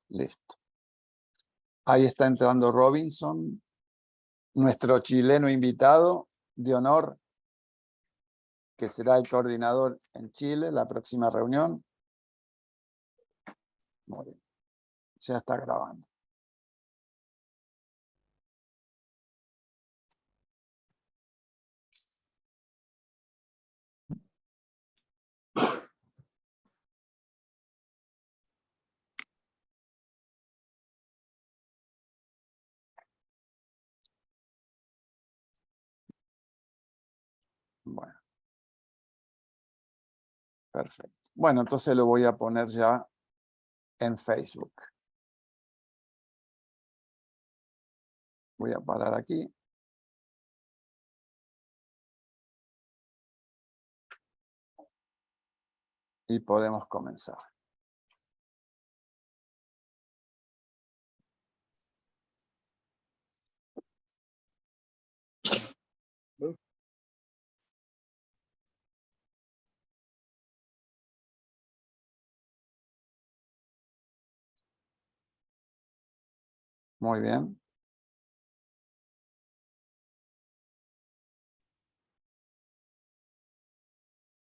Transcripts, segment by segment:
Listo. Ahí está entrando Robinson, nuestro chileno invitado de honor, que será el coordinador en Chile, la próxima reunión. Muy bien. Ya está grabando. Bueno. Perfecto. Bueno, entonces lo voy a poner ya en Facebook. Voy a parar aquí. Y podemos comenzar. Muy bien.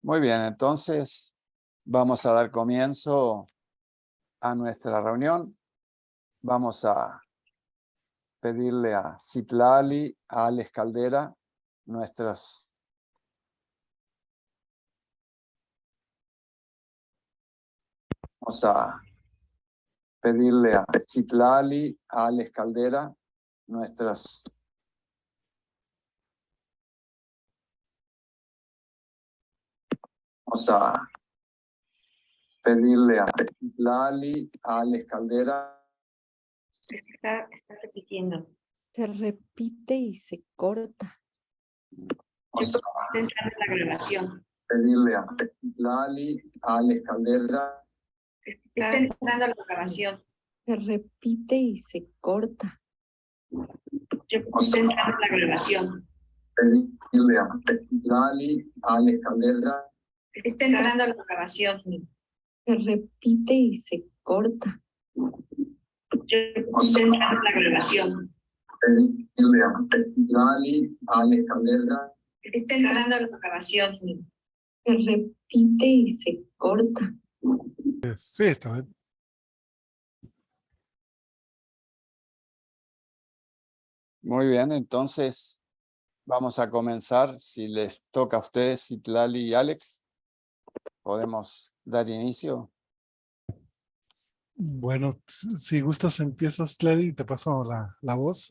Muy bien, entonces vamos a dar comienzo a nuestra reunión. Vamos a pedirle a Citlali, a Alex Caldera, nuestros... Vamos a pedirle a Citlali, a Alex Caldera, nuestros... Vamos a pedirle a Citlali, a Alex Caldera. Está repitiendo. Se repite y se corta. Vamos a Está entrando la grabación. pedirle a Citlali, a Alex Caldera. Está entrando la grabación. Se repite y se corta. Está entrando la grabación. Pedirle a Citlali, a Alex Caldera. Está entrando la grabación. Se repite y se corta. Está entrando la grabación. Pedirle a Citlali, a Alex Caldera. Está entrando la grabación. Se repite y se corta. Sí, está bien. Muy bien, entonces vamos a comenzar. Si les toca a ustedes, Citlali y Alex, podemos dar inicio. Bueno, si gustas empiezas, Clary, y te paso la voz.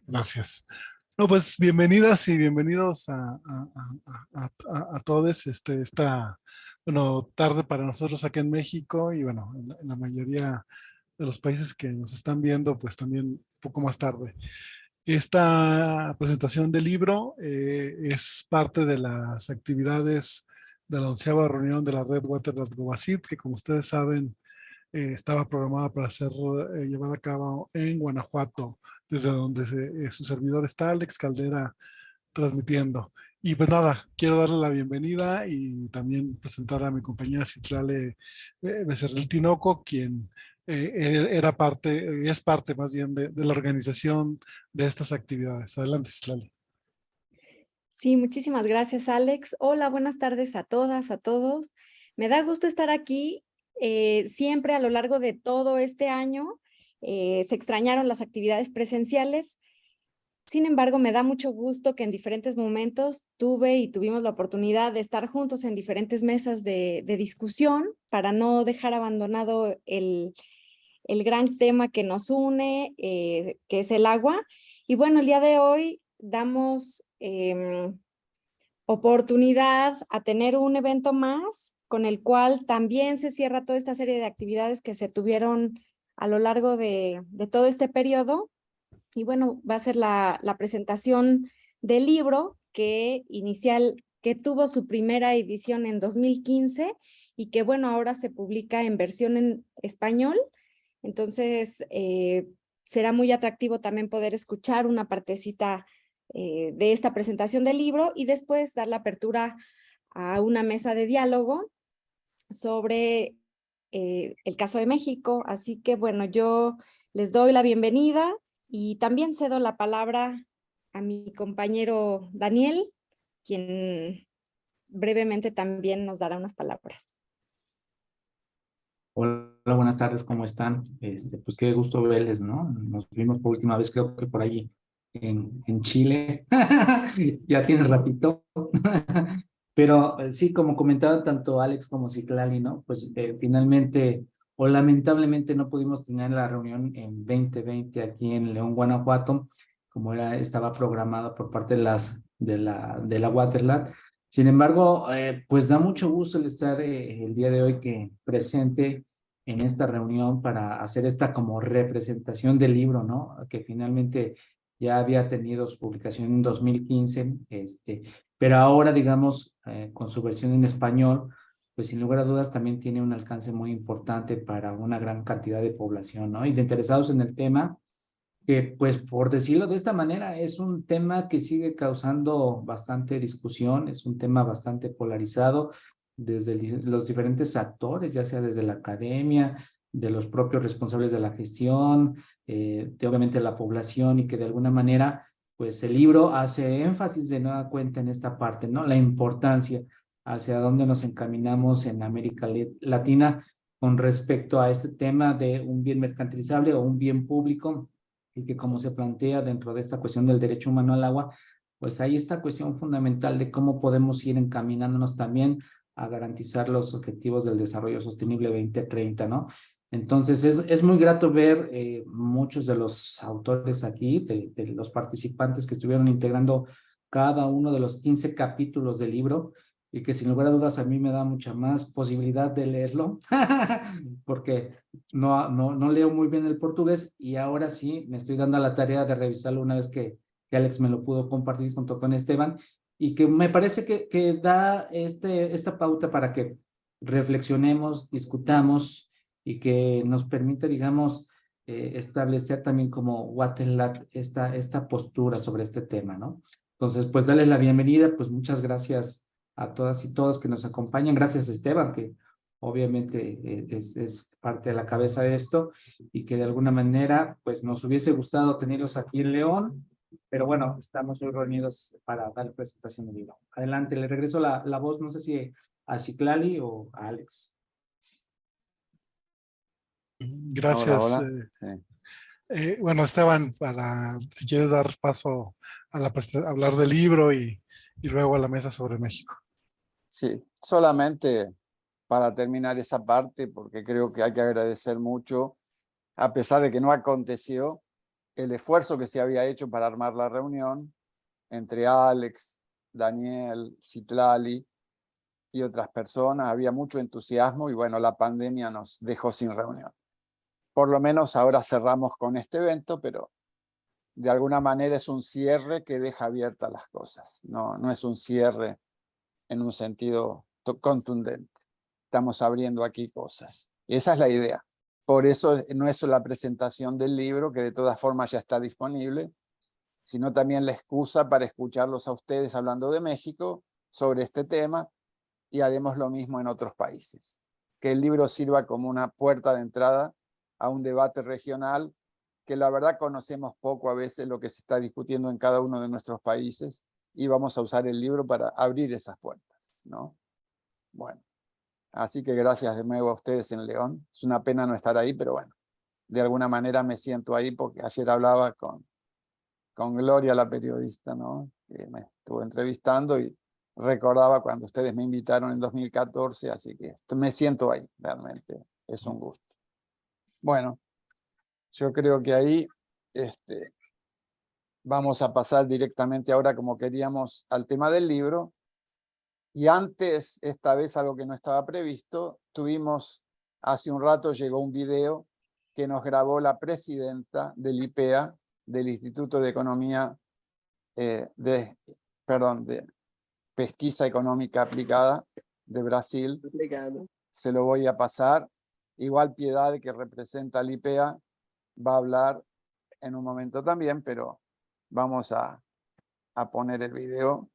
Gracias. No, pues bienvenidas y bienvenidos a todos esta, bueno, tarde para nosotros aquí en México y bueno, en la mayoría de los países que nos están viendo, pues también un poco más tarde. Esta presentación del libro es parte de las actividades de la 11ª reunión de la red Water.Gobacid, que como ustedes saben, estaba programada para ser llevada a cabo en Guanajuato, desde donde su servidor está, Alex Caldera, transmitiendo. Y pues nada, quiero darle la bienvenida y también presentar a mi compañera Citlali Becerril Tinoco, quien es parte más bien de la organización de estas actividades. Adelante, Citlali. Sí, muchísimas gracias, Alex. Hola, buenas tardes a todas, a todos. Me da gusto estar aquí. Siempre a lo largo de todo este año se extrañaron las actividades presenciales. Sin embargo, me da mucho gusto que en diferentes momentos tuvimos la oportunidad de estar juntos en diferentes mesas de discusión para no dejar abandonado el gran tema que nos une, que es el agua. Y bueno, el día de hoy damos oportunidad a tener un evento más con el cual también se cierra toda esta serie de actividades que se tuvieron a lo largo de todo este periodo. Y bueno, va a ser la presentación del libro que tuvo su primera edición en 2015 y que bueno, ahora se publica en versión en español. Entonces, será muy atractivo también poder escuchar una partecita de esta presentación del libro y después dar la apertura a una mesa de diálogo sobre el caso de México. Así que bueno, yo les doy la bienvenida y también cedo la palabra a mi compañero Daniel, quien brevemente también nos dará unas palabras. Hola, buenas tardes, ¿cómo están? Pues qué gusto verles, ¿no? Nos vimos por última vez, creo que por allí en Chile. Ya tiene ratito. Pero sí, como comentaba tanto Alex como Citlali, ¿no? Pues finalmente o lamentablemente no pudimos tener la reunión en 2020 aquí en León, Guanajuato, como estaba programada por parte de la Waterlat. Sin embargo, pues da mucho gusto el estar el día de hoy que presente en esta reunión para hacer esta como representación del libro, ¿no? Que finalmente ya había tenido su publicación en 2015, pero ahora, digamos, con su versión en español, pues sin lugar a dudas también tiene un alcance muy importante para una gran cantidad de población, ¿no? Y de interesados en el tema, que pues por decirlo de esta manera, es un tema que sigue causando bastante discusión, es un tema bastante polarizado desde los diferentes actores, ya sea desde la academia, de los propios responsables de la gestión, de obviamente la población, y que de alguna manera pues el libro hace énfasis de nueva cuenta en esta parte, ¿no? La importancia hacia dónde nos encaminamos en América Latina con respecto a este tema de un bien mercantilizable o un bien público, y que como se plantea dentro de esta cuestión del derecho humano al agua, pues hay esta cuestión fundamental de cómo podemos ir encaminándonos también a garantizar los objetivos del desarrollo sostenible 2030, ¿no? Entonces es muy grato ver muchos de los autores aquí, de los participantes que estuvieron integrando cada uno de los 15 capítulos del libro, y que sin lugar a dudas a mí me da mucha más posibilidad de leerlo, porque no leo muy bien el portugués, y ahora sí me estoy dando a la tarea de revisarlo una vez que Alex me lo pudo compartir junto con Esteban, y que me parece que da esta pauta para que reflexionemos, discutamos, y que nos permite, digamos, establecer también como Waterlat esta postura sobre este tema, ¿no? Entonces, pues darles la bienvenida, pues muchas gracias a todas y todos que nos acompañan. Gracias, Esteban, que obviamente es parte de la cabeza de esto, y que de alguna manera pues nos hubiese gustado tenerlos aquí en León, pero bueno, estamos hoy reunidos para dar presentación del libro. Adelante, le regreso la voz, no sé si a Citlali o a Alex. Gracias. Hola. Sí. Bueno, Esteban, si quieres dar paso a hablar del libro y luego a la mesa sobre México. Sí, solamente para terminar esa parte, porque creo que hay que agradecer mucho, a pesar de que no aconteció, el esfuerzo que se había hecho para armar la reunión entre Alex, Daniel, Citlali y otras personas. Había mucho entusiasmo y bueno, la pandemia nos dejó sin reunión. Por lo menos ahora cerramos con este evento, pero de alguna manera es un cierre que deja abiertas las cosas. No es un cierre en un sentido contundente. Estamos abriendo aquí cosas. Esa es la idea. Por eso no es solo la presentación del libro, que de todas formas ya está disponible, sino también la excusa para escucharlos a ustedes hablando de México sobre este tema, y haremos lo mismo en otros países. Que el libro sirva como una puerta de entrada a un debate regional, que la verdad conocemos poco a veces lo que se está discutiendo en cada uno de nuestros países, y vamos a usar el libro para abrir esas puertas, ¿no? Bueno, así que gracias de nuevo a ustedes en León. Es una pena no estar ahí, pero bueno, de alguna manera me siento ahí porque ayer hablaba con Gloria, la periodista, ¿no? Que me estuvo entrevistando, y recordaba cuando ustedes me invitaron en 2014, así que me siento ahí, realmente es un gusto. Bueno, yo creo que ahí vamos a pasar directamente ahora, como queríamos, al tema del libro. Y antes, esta vez algo que no estaba previsto, hace un rato llegó un video que nos grabó la presidenta del IPEA, del Instituto de Economía, de Pesquisa Económica Aplicada de Brasil. Se lo voy a pasar. Igual Piedad, que representa al IPEA, va a hablar en un momento también, pero vamos a poner el video.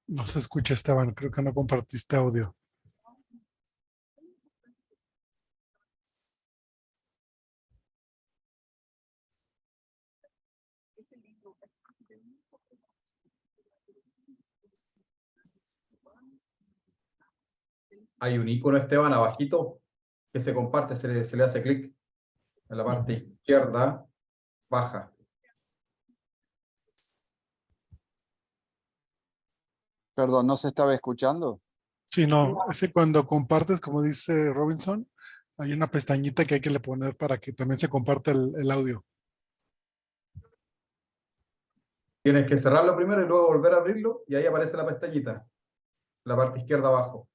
No se escucha, Esteban. Creo que no compartiste audio. Hay un icono, Esteban, abajito, que se comparte, se le hace clic en la parte izquierda baja. Perdón, ¿no se estaba escuchando? Sí, no, ese cuando compartes, como dice Robinson, hay una pestañita que hay que le poner para que también se comparta el audio. Tienes que cerrarlo primero y luego volver a abrirlo y ahí aparece la pestañita, la parte izquierda abajo.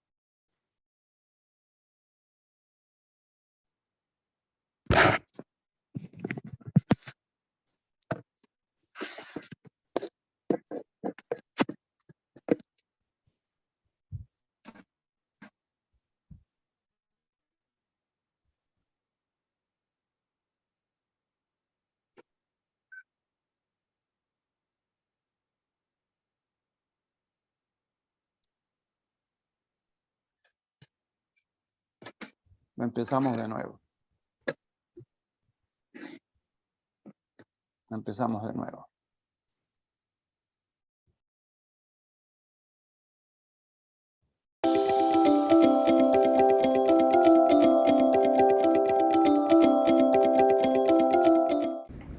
Empezamos de nuevo. Empezamos de nuevo.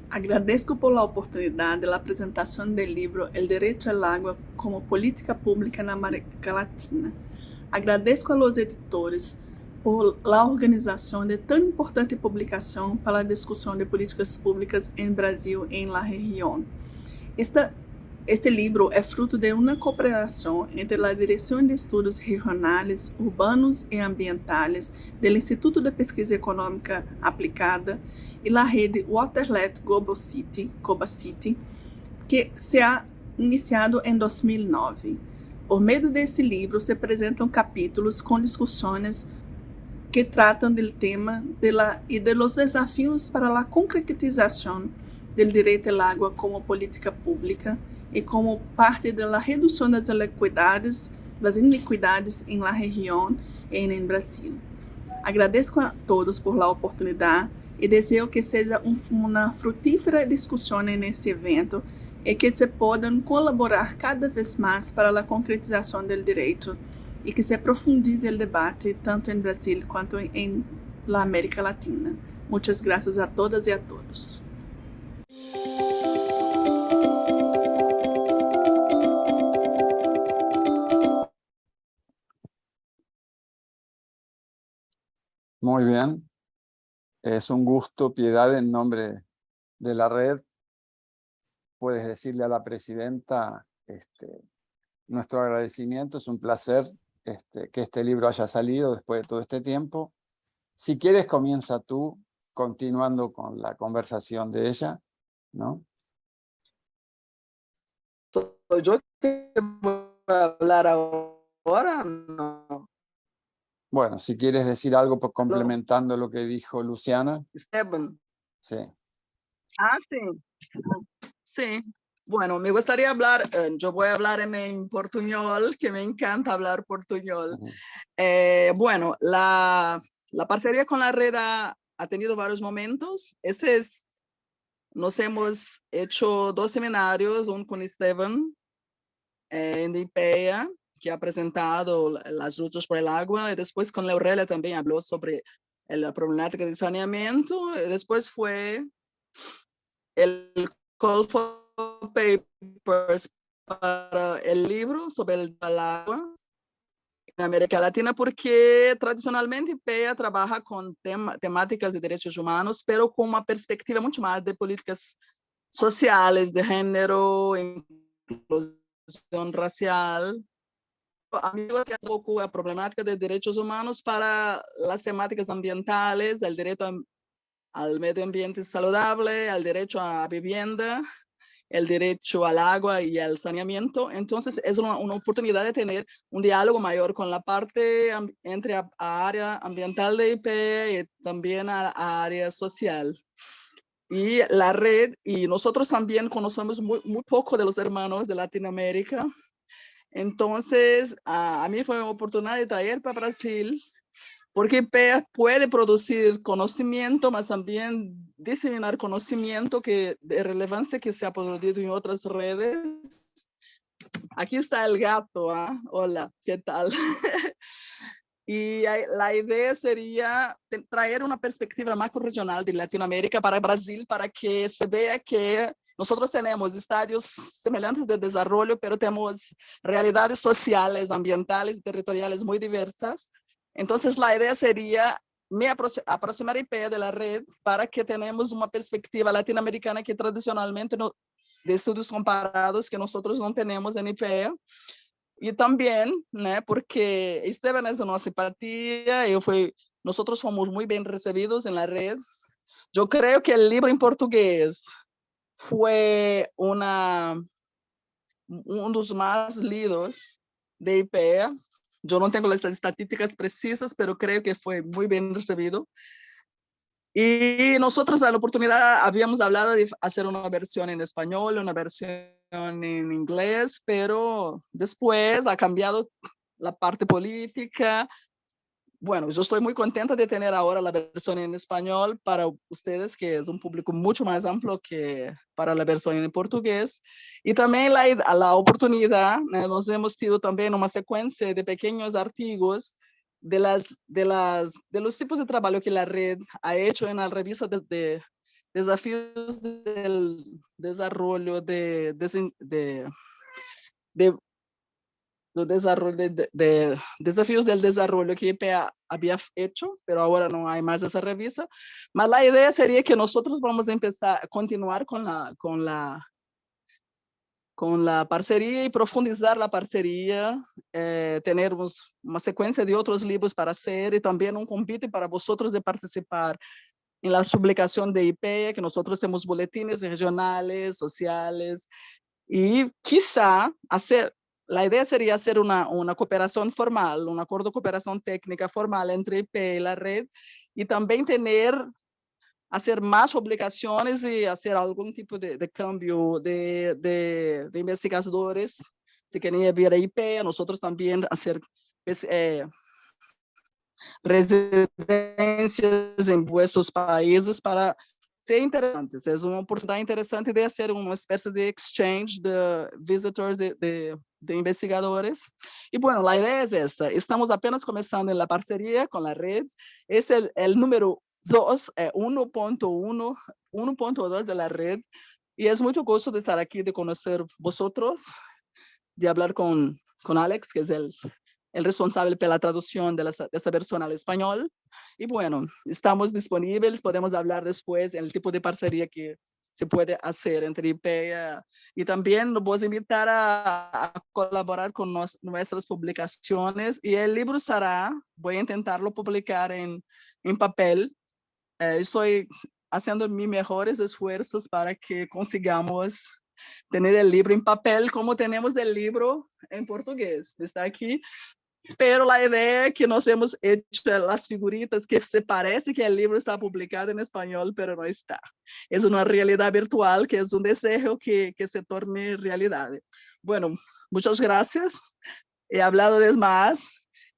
Agradezco por la oportunidad de la presentación del libro El Derecho al Agua como Política Pública en América Latina. Agradezco a los editores por la organización de tan importante publicación para la discusión de políticas públicas en Brasil y en la región. Este livro é fruto de uma cooperação entre a Direção de Estudos Regionais, Urbanos e Ambientais do Instituto de Pesquisa Econômica Aplicada e a rede Waterlet Global City, COBA-City, que se ha iniciado em 2009. Por meio deste livro, se apresentam capítulos com discussões que tratam do tema e dos desafios para a concretização do direito à água como política pública e como parte da redução das iniquidades em la região e em Brasil. Agradeço a todos por la oportunidade e desejo que seja uma frutífera discussão neste evento e que se possam colaborar cada vez mais para a concretização do direito e que se profundize o debate tanto em Brasil quanto em la América Latina. Muitas graças a todas e a todos. Muy bien. Es un gusto, Piedad, en nombre de la red. Puedes decirle a la presidenta nuestro agradecimiento. Es un placer que este libro haya salido después de todo este tiempo. Si quieres, comienza tú, continuando con la conversación de ella, ¿no? ¿Soy yo que voy a hablar ahora? No. Bueno, si quieres decir algo complementando lo que dijo Luciana. Esteban. Sí. Ah, sí. Sí. Bueno, me gustaría hablar, yo voy a hablar en portuñol, que me encanta hablar portuñol. Bueno, la parcería con la red ha tenido varios momentos. Nos hemos hecho 2 seminarios, uno con Esteban en IPEA, que ha presentado las luchas por el agua, y después con Aurelia también habló sobre la problemática de saneamiento. Después fue el call for papers para el libro sobre el agua en América Latina, porque tradicionalmente IPEA trabaja con temáticas de derechos humanos, pero con una perspectiva mucho más de políticas sociales, de género, inclusión racial. Amigos, que un poco la problemática de derechos humanos para las temáticas ambientales, el derecho al medio ambiente saludable, al derecho a vivienda, el derecho al agua y al saneamiento. Entonces es una oportunidad de tener un diálogo mayor con la parte entre la área ambiental de IPEA y también a la área social. Y la red, y nosotros también conocemos muy poco de los hermanos de Latinoamérica. Entonces, a mí fue una oportunidad de traer para Brasil, porque IPEA puede producir conocimiento, mas también diseminar conocimiento que, de relevancia que se ha producido en otras redes. Aquí está el gato, ¿ah? Hola, ¿qué tal? Y la idea sería traer una perspectiva macro-regional de Latinoamérica para Brasil, para que se vea que nosotros tenemos estadios semejantes de desarrollo, pero tenemos realidades sociales, ambientales y territoriales muy diversas. Entonces, la idea sería me aproximar IPEA de la red para que tenemos una perspectiva latinoamericana que tradicionalmente no, de estudios comparados que nosotros no tenemos en IPEA. E também, né, porque Esteban é uma simpatia, nosotros fomos muito bem recebidos na rede. Eu creio que o livro em português foi um dos mais lidos de IPEA. Eu não tenho as estatísticas precisas, mas creio que foi muito bem recebido. Y nosotros a la oportunidad habíamos hablado de hacer una versión en español, una versión en inglés, pero después ha cambiado la parte política. Bueno, yo estoy muy contenta de tener ahora la versión en español para ustedes, que es un público mucho más amplio que para la versión en portugués. Y también la oportunidad, nos hemos tenido también una secuencia de pequeños artículos de los tipos de trabajo que la red ha hecho en la revista de desafíos del desarrollo de desafíos del desarrollo que IPEA había hecho, pero ahora no hay más esa revista. Mas la idea sería que nosotros vamos a empezar a continuar con la parcería y profundizar la parcería, tenemos una secuencia de otros libros para hacer y también un convite para vosotros de participar en la publicación de IPEA, que nosotros tenemos boletines regionales, sociales, y quizá la idea sería hacer una cooperación formal, un acuerdo de cooperación técnica formal entre IPEA y la red, y también hacer más publicaciones y hacer algún tipo de cambio de investigadores. Si quieren ver a IPEA, nosotros también hacer residencias en vuestros países para ser interesantes. Es una oportunidad interesante de hacer una especie de exchange de visitors, de investigadores. Y bueno, la idea es esta. Estamos apenas comenzando en la parcería con la red. Es el número 2, 1.2 de la red. Y es mucho gusto de estar aquí, de conocer vosotros, de hablar con Alex, que es el responsable de la traducción de esa versión al español. Y bueno, estamos disponibles, podemos hablar después el tipo de parcería que se puede hacer entre IPEA, y también nos vamos a invitar a colaborar con nuestras publicaciones, y el libro estará, voy a intentarlo publicar en papel. Estoy haciendo mis mejores esfuerzos para que consigamos tener el libro en papel como tenemos el libro en portugués. Está aquí. Pero la idea es que nos hemos hecho las figuritas que se parece que el libro está publicado en español, pero no está. Es una realidad virtual, que es un deseo que se torne realidad. Bueno, muchas gracias. He hablado de más.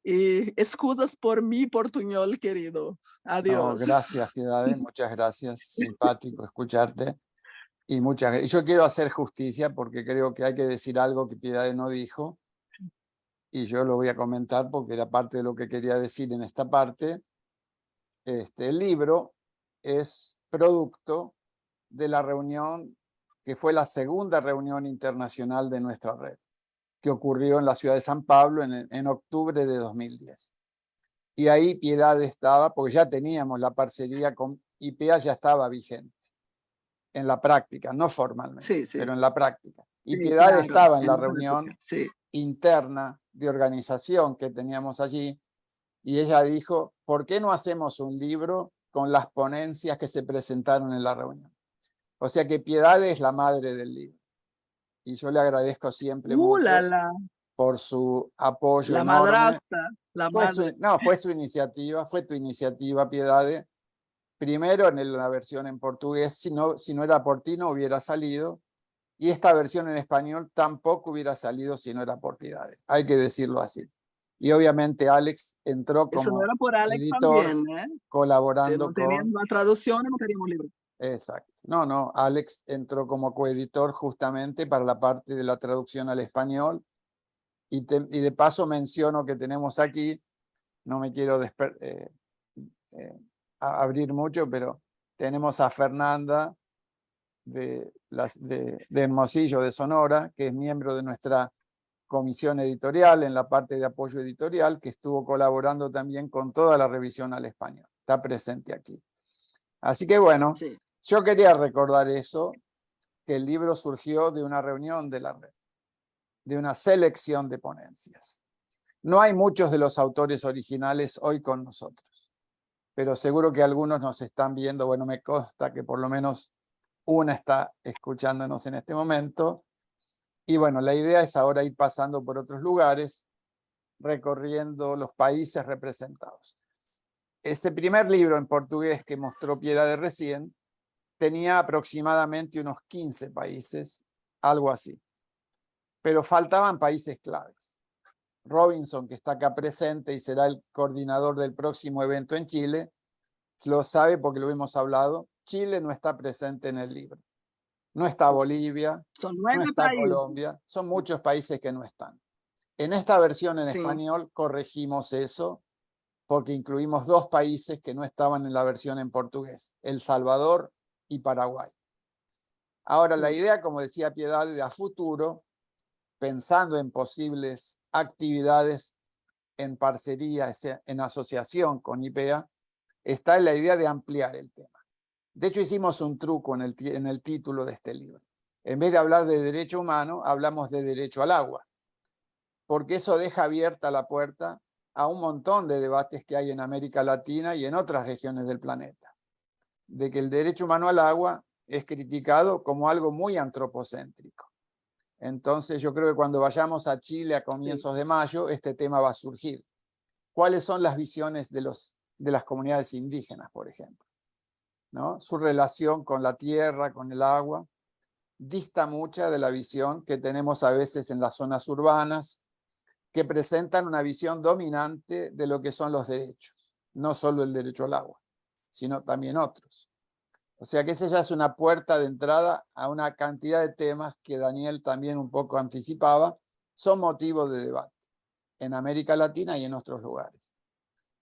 Y excusas por mi portuñol, querido. Adiós. No, gracias, Piedad, muchas gracias. Simpático escucharte. Y yo quiero hacer justicia porque creo que hay que decir algo que Piedad no dijo. Y yo lo voy a comentar porque era parte de lo que quería decir en esta parte. El libro es producto de la reunión que fue la segunda reunión internacional de nuestra red, que ocurrió en la ciudad de San Pablo en octubre de 2010. Y ahí Piedad estaba, porque ya teníamos la parcería con IPEA, ya estaba vigente en la práctica, no formalmente, sí. pero en la práctica. Y Sí, Piedad claro, estaba en la la reunión práctica, sí. interna de organización que teníamos allí, y ella dijo, ¿por qué no hacemos un libro con las ponencias que se presentaron en la reunión? O sea que Piedad es la madre del libro. Y yo le agradezco siempre mucho por su apoyo la enorme. madrastra, la madre. Fue su iniciativa, fue tu iniciativa, Piedad. Primero en la versión en portugués, si no era por ti no hubiera salido. Y esta versión en español tampoco hubiera salido si no era por Piedade. Hay que decirlo así. Y obviamente Alex entró Eso no como era por Alex editor, también, ¿eh? Si colaborando no teníamos con... la traducción, no teníamos libro. Exacto. No, Alex entró como coeditor justamente para la parte de la traducción al español. Y de paso menciono que tenemos aquí, no me quiero abrir mucho, pero tenemos a Fernanda de Hermosillo, de Sonora, que es miembro de nuestra comisión editorial en la parte de apoyo editorial, que estuvo colaborando también con toda la revisión al español. Está presente aquí. Así que bueno, Sí. yo quería recordar eso, que el libro surgió de una reunión de la red, de una selección de ponencias. No hay muchos de los autores originales hoy con nosotros, pero seguro que algunos nos están viendo. Bueno, me consta que por lo menos una está escuchándonos en este momento. Y bueno, la idea es ahora ir pasando por otros lugares, recorriendo los países representados. Ese primer libro en portugués que mostró Piedade recién tenía aproximadamente unos 15 países, algo así. Pero faltaban países claves. Robinson, que está acá presente y será el coordinador del próximo evento en Chile, lo sabe porque lo hemos hablado. Chile no está presente en el libro. No está Bolivia, Son no 9 está países. Colombia. Son muchos países que no están. En esta versión en Sí. español corregimos eso porque incluimos 2 países que no estaban en la versión en portugués, El Salvador y Paraguay. Ahora, la idea, como decía Piedade, de a futuro, pensando en posibles actividades en parcería, en asociación con IPEA, está en la idea de ampliar el tema. De hecho, hicimos un truco en el título de este libro. En vez de hablar de derecho humano, hablamos de derecho al agua, porque eso deja abierta la puerta a un montón de debates que hay en América Latina y en otras regiones del planeta, de que el derecho humano al agua es criticado como algo muy antropocéntrico. Entonces yo creo que cuando vayamos a Chile a comienzos de mayo, este tema va a surgir. ¿Cuáles son las visiones de las comunidades indígenas, por ejemplo? ¿No? Su relación con la tierra, con el agua, dista mucha de la visión que tenemos a veces en las zonas urbanas, que presentan una visión dominante de lo que son los derechos, no solo el derecho al agua, sino también otros. O sea que esa ya es una puerta de entrada a una cantidad de temas que Daniel también un poco anticipaba, son motivo de debate en América Latina y en otros lugares.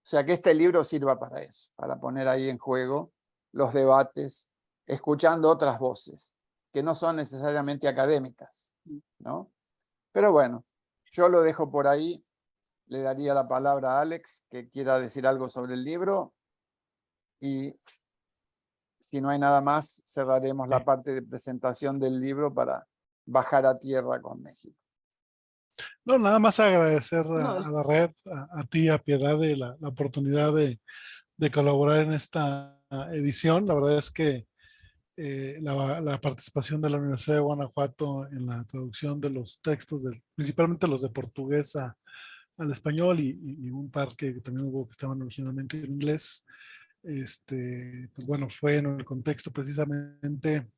O sea que este libro sirva para eso, para poner ahí en juego los debates, escuchando otras voces, que no son necesariamente académicas, ¿no? Pero bueno, yo lo dejo por ahí, le daría la palabra a Alex, que quiera decir algo sobre el libro, y si no hay nada más, cerraremos la parte de presentación del libro para bajar a tierra con México. No, nada más agradecer No, a la red, a ti, a Piedade, la oportunidad de colaborar en esta edición. La verdad es que la participación de la Universidad de Guanajuato en la traducción de los textos, principalmente los de portugués al español y un par que también hubo que estaban originalmente en inglés, pues bueno, fue en el contexto precisamente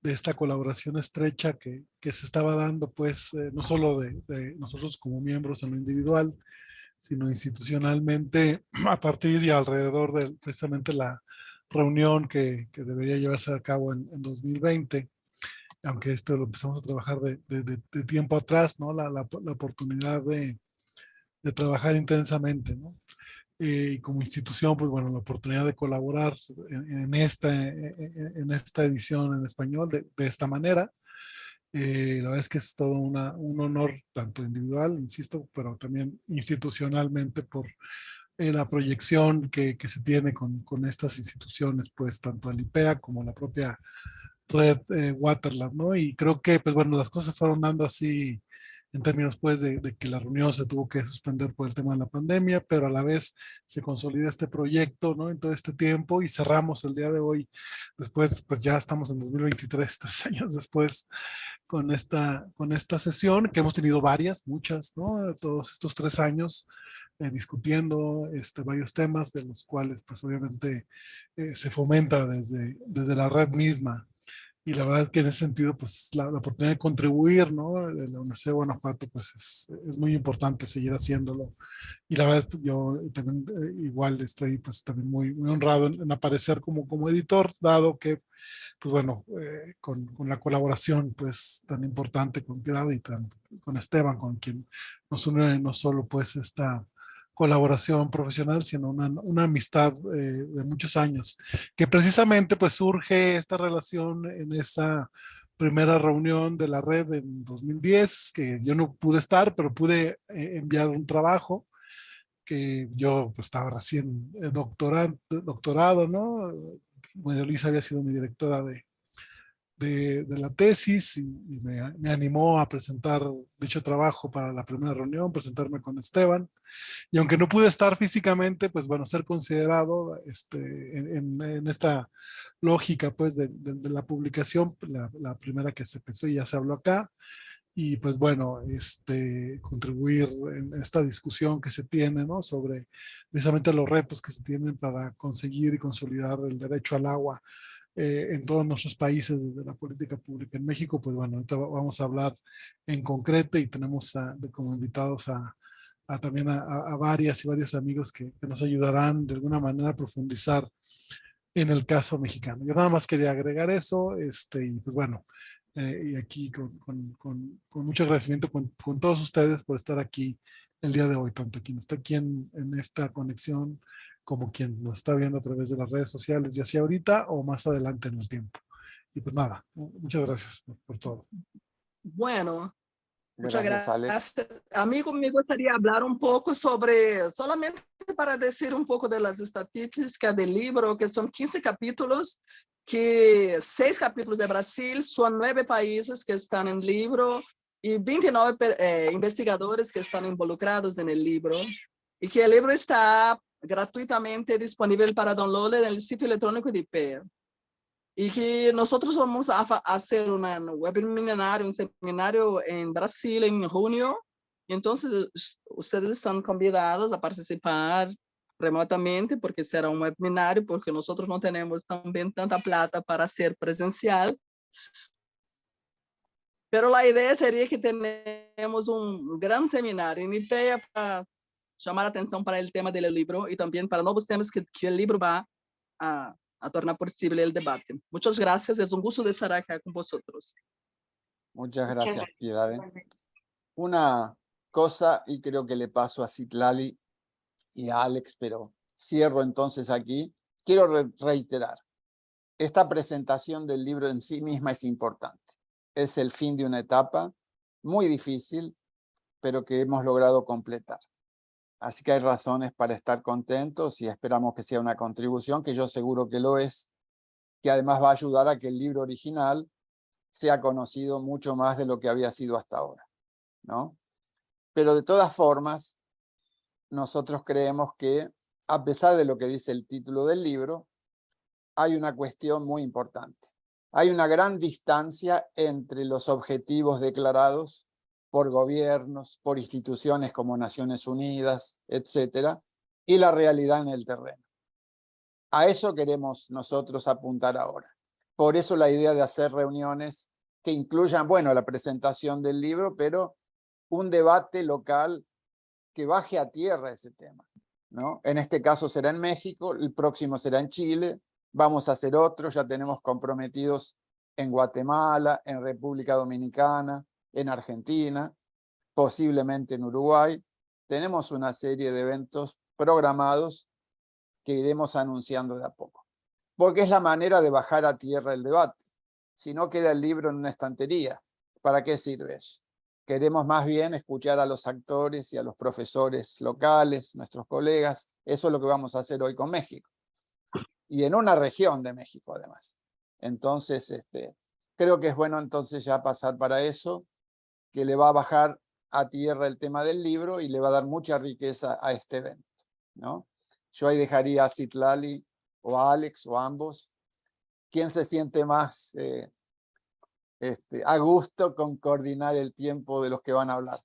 de esta colaboración estrecha que se estaba dando, pues, no solo de nosotros como miembros en lo individual, sino institucionalmente a partir y alrededor de precisamente la reunión que debería llevarse a cabo en 2020, aunque esto lo empezamos a trabajar de tiempo atrás, ¿no? La oportunidad de trabajar intensamente, ¿no? Y como institución, pues bueno, la oportunidad de colaborar en esta edición en español de esta manera. La verdad es que es todo un honor, tanto individual, insisto, pero también institucionalmente por la proyección que se tiene con estas instituciones, pues tanto el IPEA como la propia red Waterland, ¿no? Y creo que, pues bueno, las cosas fueron dando así en términos, pues, de que la reunión se tuvo que suspender por el tema de la pandemia, pero a la vez se consolida este proyecto, ¿no? En todo este tiempo y cerramos el día de hoy. Después, pues ya estamos en 2023, 3 años después, con esta sesión, que hemos tenido muchas, ¿no? Todos estos 3 años discutiendo varios temas, de los cuales, pues, obviamente se fomenta desde la red misma. y la verdad es que en ese sentido, pues la oportunidad de contribuir, ¿no? De la Universidad de Guanajuato, pues es muy importante seguir haciéndolo. Y la verdad es que yo también igual estoy pues también muy honrado en aparecer como editor, dado que, pues bueno, con la colaboración pues tan importante con Piedad y con Esteban, con quien nos une no solo pues esta colaboración profesional, sino una amistad de muchos años, que precisamente pues surge esta relación en esa primera reunión de la red en 2010, que yo no pude estar, pero pude enviar un trabajo que yo pues, estaba recién doctorado, ¿no? María Luisa había sido mi directora de la tesis y me animó a presentar dicho trabajo para la primera reunión, presentarme con Esteban. Y aunque no pude estar físicamente, pues bueno, ser considerado en esta lógica pues de la publicación, la primera que se pensó y ya se habló acá, y pues bueno, contribuir en esta discusión que se tiene, ¿no? Sobre precisamente los retos que se tienen para conseguir y consolidar el derecho al agua en todos nuestros países desde la política pública. En México, pues bueno, ahorita vamos a hablar en concreto y tenemos como invitados también a varias y varios amigos que nos ayudarán de alguna manera a profundizar en el caso mexicano. Yo nada más quería agregar eso, y pues bueno, y aquí con mucho agradecimiento con todos ustedes por estar aquí el día de hoy, tanto quien está aquí en esta conexión como quien nos está viendo a través de las redes sociales, ya sea ahorita o más adelante en el tiempo. Y pues nada, muchas gracias por todo. Bueno, muchas Gracias, Alex. gracias. Amigo, me gustaría hablar un poco sobre, solamente para decir un poco de las estadísticas del libro, que son 15 capítulos, que 6 capítulos de Brasil, son 9 países que están en el libro y 29 investigadores que están involucrados en el libro, y que el libro está gratuitamente disponible para download en el sitio electrónico de IPEA. Y que nosotros vamos a hacer un webinar, un seminario en Brasil en junio. Entonces, ustedes están convidados a participar remotamente, porque será un webinar, porque nosotros no tenemos también tanta plata para hacer presencial. Pero la idea sería que tenemos un gran seminario en IPEA para llamar la atención para el tema del libro y también para nuevos temas que el libro va a tornar posible el debate. Muchas gracias, es un gusto de estar acá con vosotros. Muchas Muchas gracias, gracias. Piedad. Igualmente. Una cosa, y creo que le paso a Citlali y a Alex, pero cierro entonces aquí. Quiero reiterar, esta presentación del libro en sí misma es importante. Es el fin de una etapa muy difícil, pero que hemos logrado completar. Así que hay razones para estar contentos y esperamos que sea una contribución, que yo seguro que lo es, que además va a ayudar a que el libro original sea conocido mucho más de lo que había sido hasta ahora, ¿no? Pero de todas formas, nosotros creemos que, a pesar de lo que dice el título del libro, hay una cuestión muy importante. Hay una gran distancia entre los objetivos declarados por gobiernos, por instituciones como Naciones Unidas, etcétera, y la realidad en el terreno. A eso queremos nosotros apuntar ahora. Por eso la idea de hacer reuniones que incluyan, bueno, la presentación del libro, pero un debate local que baje a tierra ese tema, ¿no? En este caso será en México, el próximo será en Chile, vamos a hacer otro, ya tenemos comprometidos en Guatemala, en República Dominicana, en Argentina, posiblemente en Uruguay. Tenemos una serie de eventos programados que iremos anunciando de a poco, porque es la manera de bajar a tierra el debate. Si no queda el libro en una estantería, ¿para qué sirve eso? Queremos más bien escuchar a los actores y a los profesores locales, nuestros colegas. Eso es lo que vamos a hacer hoy con México. Y en una región de México, además. Entonces, creo que es bueno entonces ya pasar para eso, que le va a bajar a tierra el tema del libro y le va a dar mucha riqueza a este evento, ¿no? Yo ahí dejaría a Citlali o a Alex o a ambos. ¿Quién se siente más a gusto con coordinar el tiempo de los que van a hablar?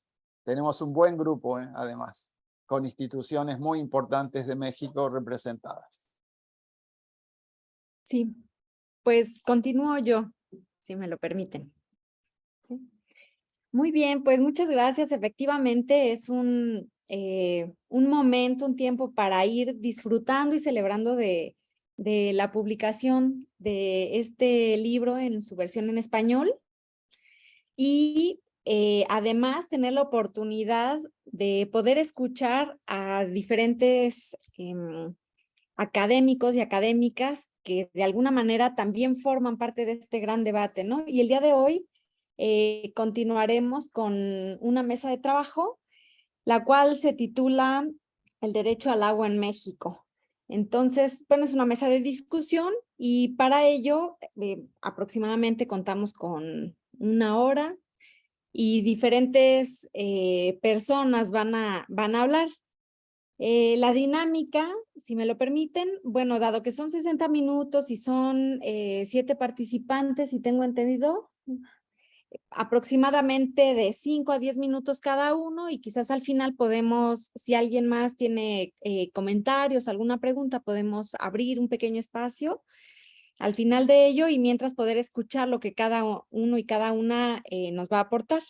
Tenemos un buen grupo, además, con instituciones muy importantes de México representadas. Sí, pues continúo yo. si me lo permiten. ¿Sí? Muy bien, pues muchas gracias. Efectivamente es un momento, un tiempo para ir disfrutando y celebrando de la publicación de este libro en su versión en español. Y además tener la oportunidad de poder escuchar a diferentes académicos y académicas que de alguna manera también forman parte de este gran debate, ¿no? Y el día de hoy continuaremos con una mesa de trabajo, la cual se titula El derecho al agua en México. Entonces, bueno, es una mesa de discusión y para ello aproximadamente contamos con 1 hora y diferentes personas van a hablar. La dinámica, si me lo permiten, bueno, dado que son 60 minutos y son 7 participantes, y tengo entendido, aproximadamente de 5 a 10 minutos cada uno, y quizás al final podemos, si alguien más tiene comentarios, alguna pregunta, podemos abrir un pequeño espacio al final de ello y mientras poder escuchar lo que cada uno y cada una nos va a aportar.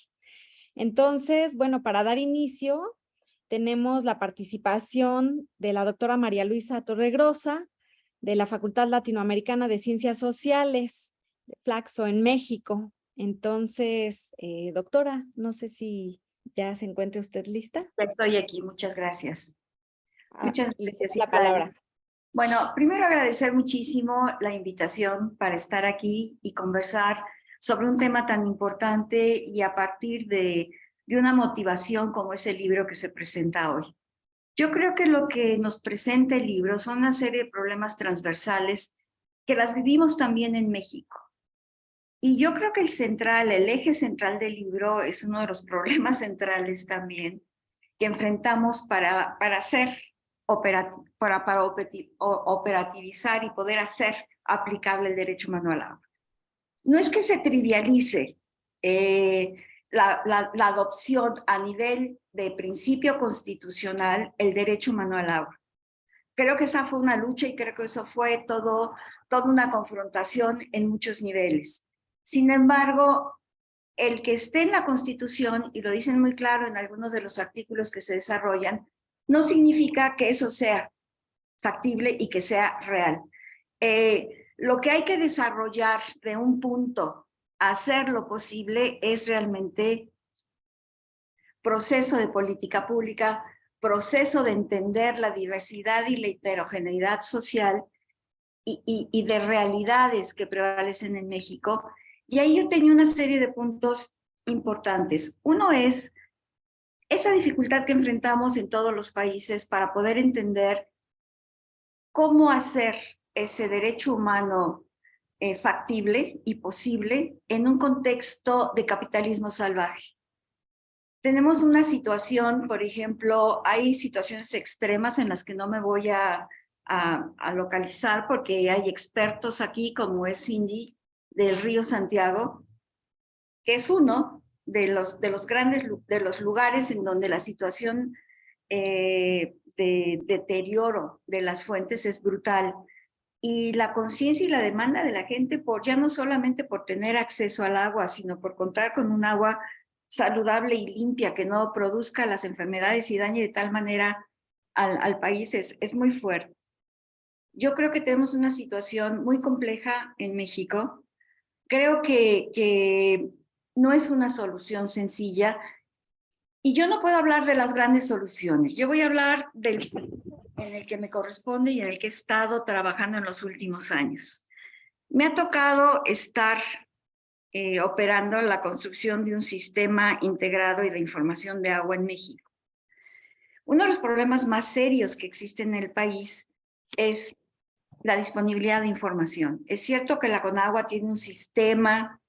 Entonces, bueno, para dar inicio, tenemos la participación de la doctora María Luisa Torregrosa, de la Facultad Latinoamericana de Ciencias Sociales, de Flaxo, en México. Entonces, doctora, no sé si ya se encuentre usted lista. Ya estoy aquí, muchas gracias. Muchas Les gracias. doy la palabra. Bueno, primero agradecer muchísimo la invitación para estar aquí y conversar sobre un tema tan importante y a partir de una motivación como es el libro que se presenta hoy. Yo creo que lo que nos presenta el libro son una serie de problemas transversales que las vivimos también en México. Y yo creo que el eje central del libro es uno de los problemas centrales también que enfrentamos para operativizar y poder hacer aplicable el derecho humano al agua. No es que se trivialice la adopción a nivel de principio constitucional el derecho humano al agua. Creo que esa fue una lucha y creo que eso fue toda una confrontación en muchos niveles. Sin embargo, el que esté en la Constitución, y lo dicen muy claro en algunos de los artículos que se desarrollan, no significa que eso sea factible y que sea real. Lo que hay que desarrollar de un punto a hacer lo posible es realmente proceso de política pública, proceso de entender la diversidad y la heterogeneidad social y de realidades que prevalecen en México. Y ahí yo tenía una serie de puntos importantes. Uno es esa dificultad que enfrentamos en todos los países para poder entender cómo hacer ese derecho humano factible y posible en un contexto de capitalismo salvaje. Tenemos una situación, por ejemplo, hay situaciones extremas en las que no me voy a localizar porque hay expertos aquí como es Cindy del Río Santiago, que es uno de los lugares en donde la situación de deterioro de las fuentes es brutal. Y la conciencia y la demanda de la gente ya no solamente por tener acceso al agua, sino por contar con un agua saludable y limpia que no produzca las enfermedades y dañe de tal manera al país es muy fuerte. Yo creo que tenemos una situación muy compleja en México. Creo que no es una solución sencilla y yo no puedo hablar de las grandes soluciones. Yo voy a hablar en el que me corresponde y en el que he estado trabajando en los últimos años. Me ha tocado estar operando la construcción de un sistema integrado y de información de agua en México. Uno de los problemas más serios que existen en el país es la disponibilidad de información. Es cierto que la Conagua tiene un sistema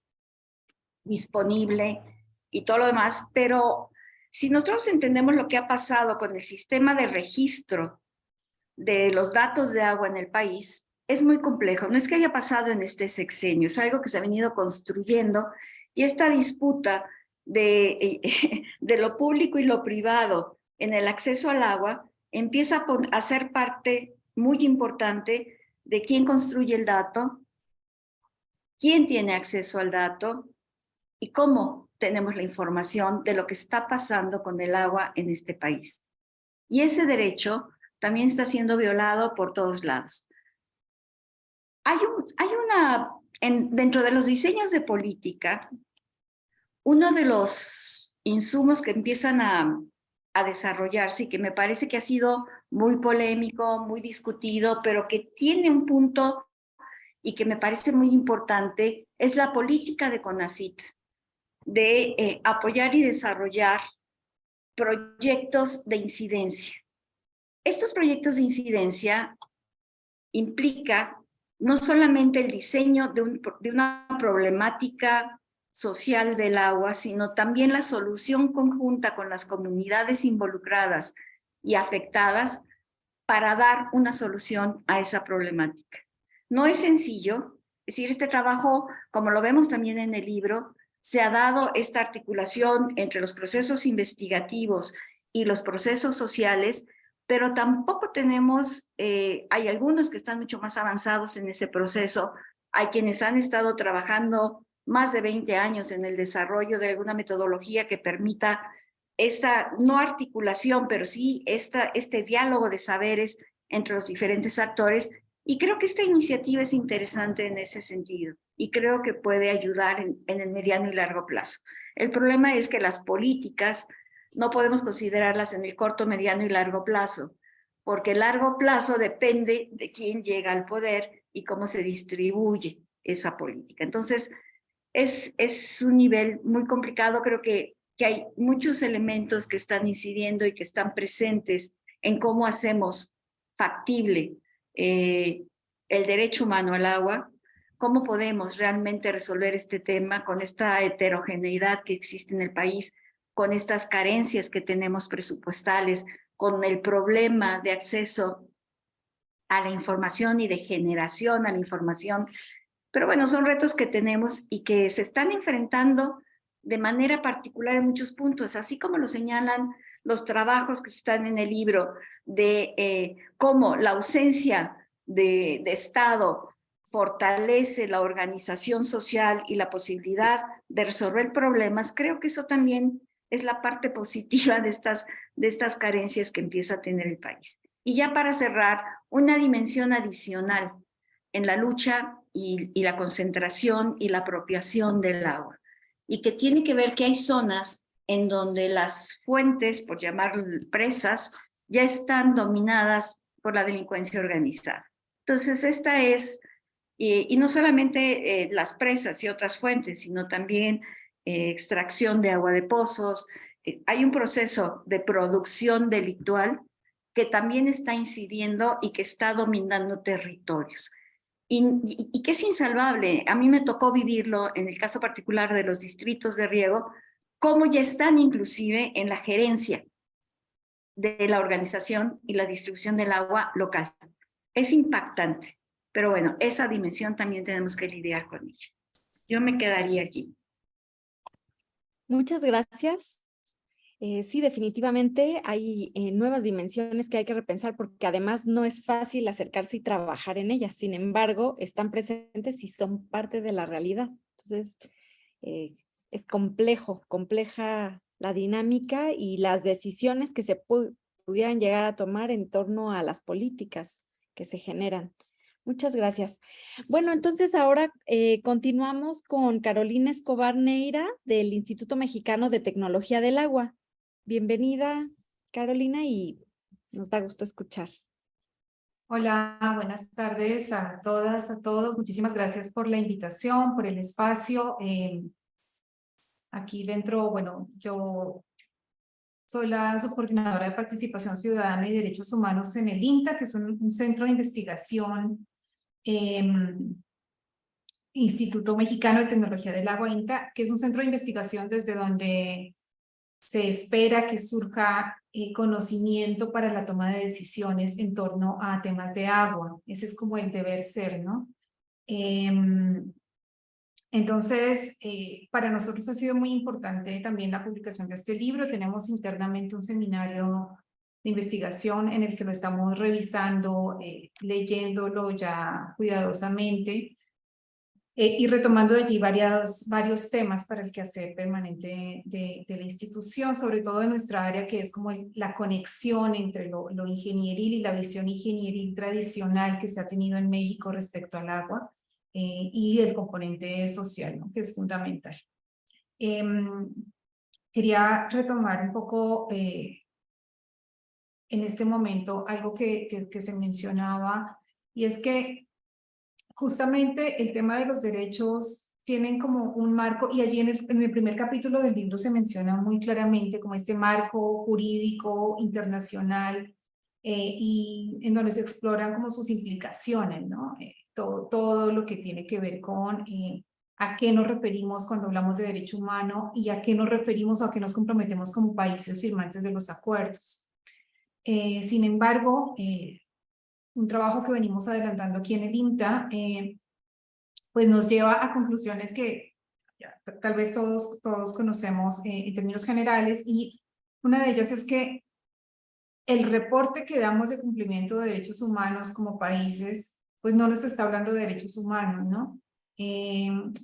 disponible y todo lo demás, pero si nosotros entendemos lo que ha pasado con el sistema de registro de los datos de agua en el país, es muy complejo. No es que haya pasado en este sexenio, es algo que se ha venido construyendo y esta disputa de lo público y lo privado en el acceso al agua empieza a ser parte muy importante de quién construye el dato, quién tiene acceso al dato y cómo tenemos la información de lo que está pasando con el agua en este país. Y ese derecho también está siendo violado por todos lados. Dentro de los diseños de política, uno de los insumos que empiezan a desarrollarse y que me parece que ha sido muy polémico, muy discutido, pero que tiene un punto y que me parece muy importante, es la política de CONACYT, de apoyar y desarrollar proyectos de incidencia. Estos proyectos de incidencia implican no solamente el diseño de una problemática social del agua, sino también la solución conjunta con las comunidades involucradas y afectadas para dar una solución a esa problemática. No es sencillo, es decir, este trabajo, como lo vemos también en el libro, se ha dado esta articulación entre los procesos investigativos y los procesos sociales, pero tampoco tenemos, hay algunos que están mucho más avanzados en ese proceso, hay quienes han estado trabajando más de 20 años en el desarrollo de alguna metodología que permita esta, no articulación, pero sí este diálogo de saberes entre los diferentes actores, y creo que esta iniciativa es interesante en ese sentido, y creo que puede ayudar en el mediano y largo plazo. El problema es que las políticas no podemos considerarlas en el corto, mediano y largo plazo, porque el largo plazo depende de quién llega al poder y cómo se distribuye esa política. Entonces, es un nivel muy complicado. Creo que hay muchos elementos que están incidiendo y que están presentes en cómo hacemos factible el derecho humano al agua, cómo podemos realmente resolver este tema con esta heterogeneidad que existe en el país, con estas carencias que tenemos presupuestales, con el problema de acceso a la información y de generación a la información. Pero bueno, son retos que tenemos y que se están enfrentando de manera particular en muchos puntos, así como lo señalan los trabajos que están en el libro de cómo la ausencia de Estado fortalece la organización social y la posibilidad de resolver problemas. Creo que eso también es la parte positiva de estas carencias que empieza a tener el país. Y ya para cerrar, una dimensión adicional en la lucha y la concentración y la apropiación del agua, y que tiene que ver que hay zonas en donde las fuentes, por llamar presas, ya están dominadas por la delincuencia organizada. Entonces esta es, y no solamente las presas y otras fuentes, sino también extracción de agua de pozos. Hay un proceso de producción delictual que también está incidiendo y que está dominando territorios. Y que es insalvable. A mí me tocó vivirlo en el caso particular de los distritos de riego, cómo ya están inclusive en la gerencia de la organización y la distribución del agua local. Es impactante, pero bueno, esa dimensión también tenemos que lidiar con ella. Yo me quedaría aquí. Muchas gracias. Sí, definitivamente hay nuevas dimensiones que hay que repensar porque además no es fácil acercarse y trabajar en ellas. Sin embargo, están presentes y son parte de la realidad. Entonces, es compleja la dinámica y las decisiones que se pudieran llegar a tomar en torno a las políticas que se generan. Muchas gracias. Bueno, entonces ahora continuamos con Carolina Escobar Neira del Instituto Mexicano de Tecnología del Agua. Bienvenida, Carolina, y nos da gusto escuchar. Hola, buenas tardes a todas, a todos. Muchísimas gracias por la invitación, por el espacio. Aquí dentro, bueno, yo soy la subcoordinadora de Participación Ciudadana y Derechos Humanos en el INTA, que es un centro de investigación, Instituto Mexicano de Tecnología del Agua, INTA, que es un centro de investigación desde donde se espera que surja conocimiento para la toma de decisiones en torno a temas de agua. Ese es como el deber ser, ¿no? Entonces, para nosotros ha sido muy importante también la publicación de este libro. Tenemos internamente un seminario de investigación en el que lo estamos revisando, leyéndolo ya cuidadosamente. y retomando de allí varios temas para el quehacer permanente de la institución, sobre todo en nuestra área, que es como la conexión entre lo ingenieril y la visión ingenieril tradicional que se ha tenido en México respecto al agua, y el componente social, ¿no? Que es fundamental. Quería retomar un poco en este momento algo que se mencionaba, y es que justamente el tema de los derechos tienen como un marco, y allí en el primer capítulo del libro se menciona muy claramente como este marco jurídico internacional, y en donde se exploran como sus implicaciones, ¿no? Todo lo que tiene que ver con a qué nos referimos cuando hablamos de derecho humano y a qué nos referimos o a qué nos comprometemos como países firmantes de los acuerdos. Sin embargo, un trabajo que venimos adelantando aquí en el IMTA, pues nos lleva a conclusiones que ya, tal vez todos conocemos en términos generales, y una de ellas es que el reporte que damos de cumplimiento de derechos humanos como países, pues no nos está hablando de derechos humanos, ¿no?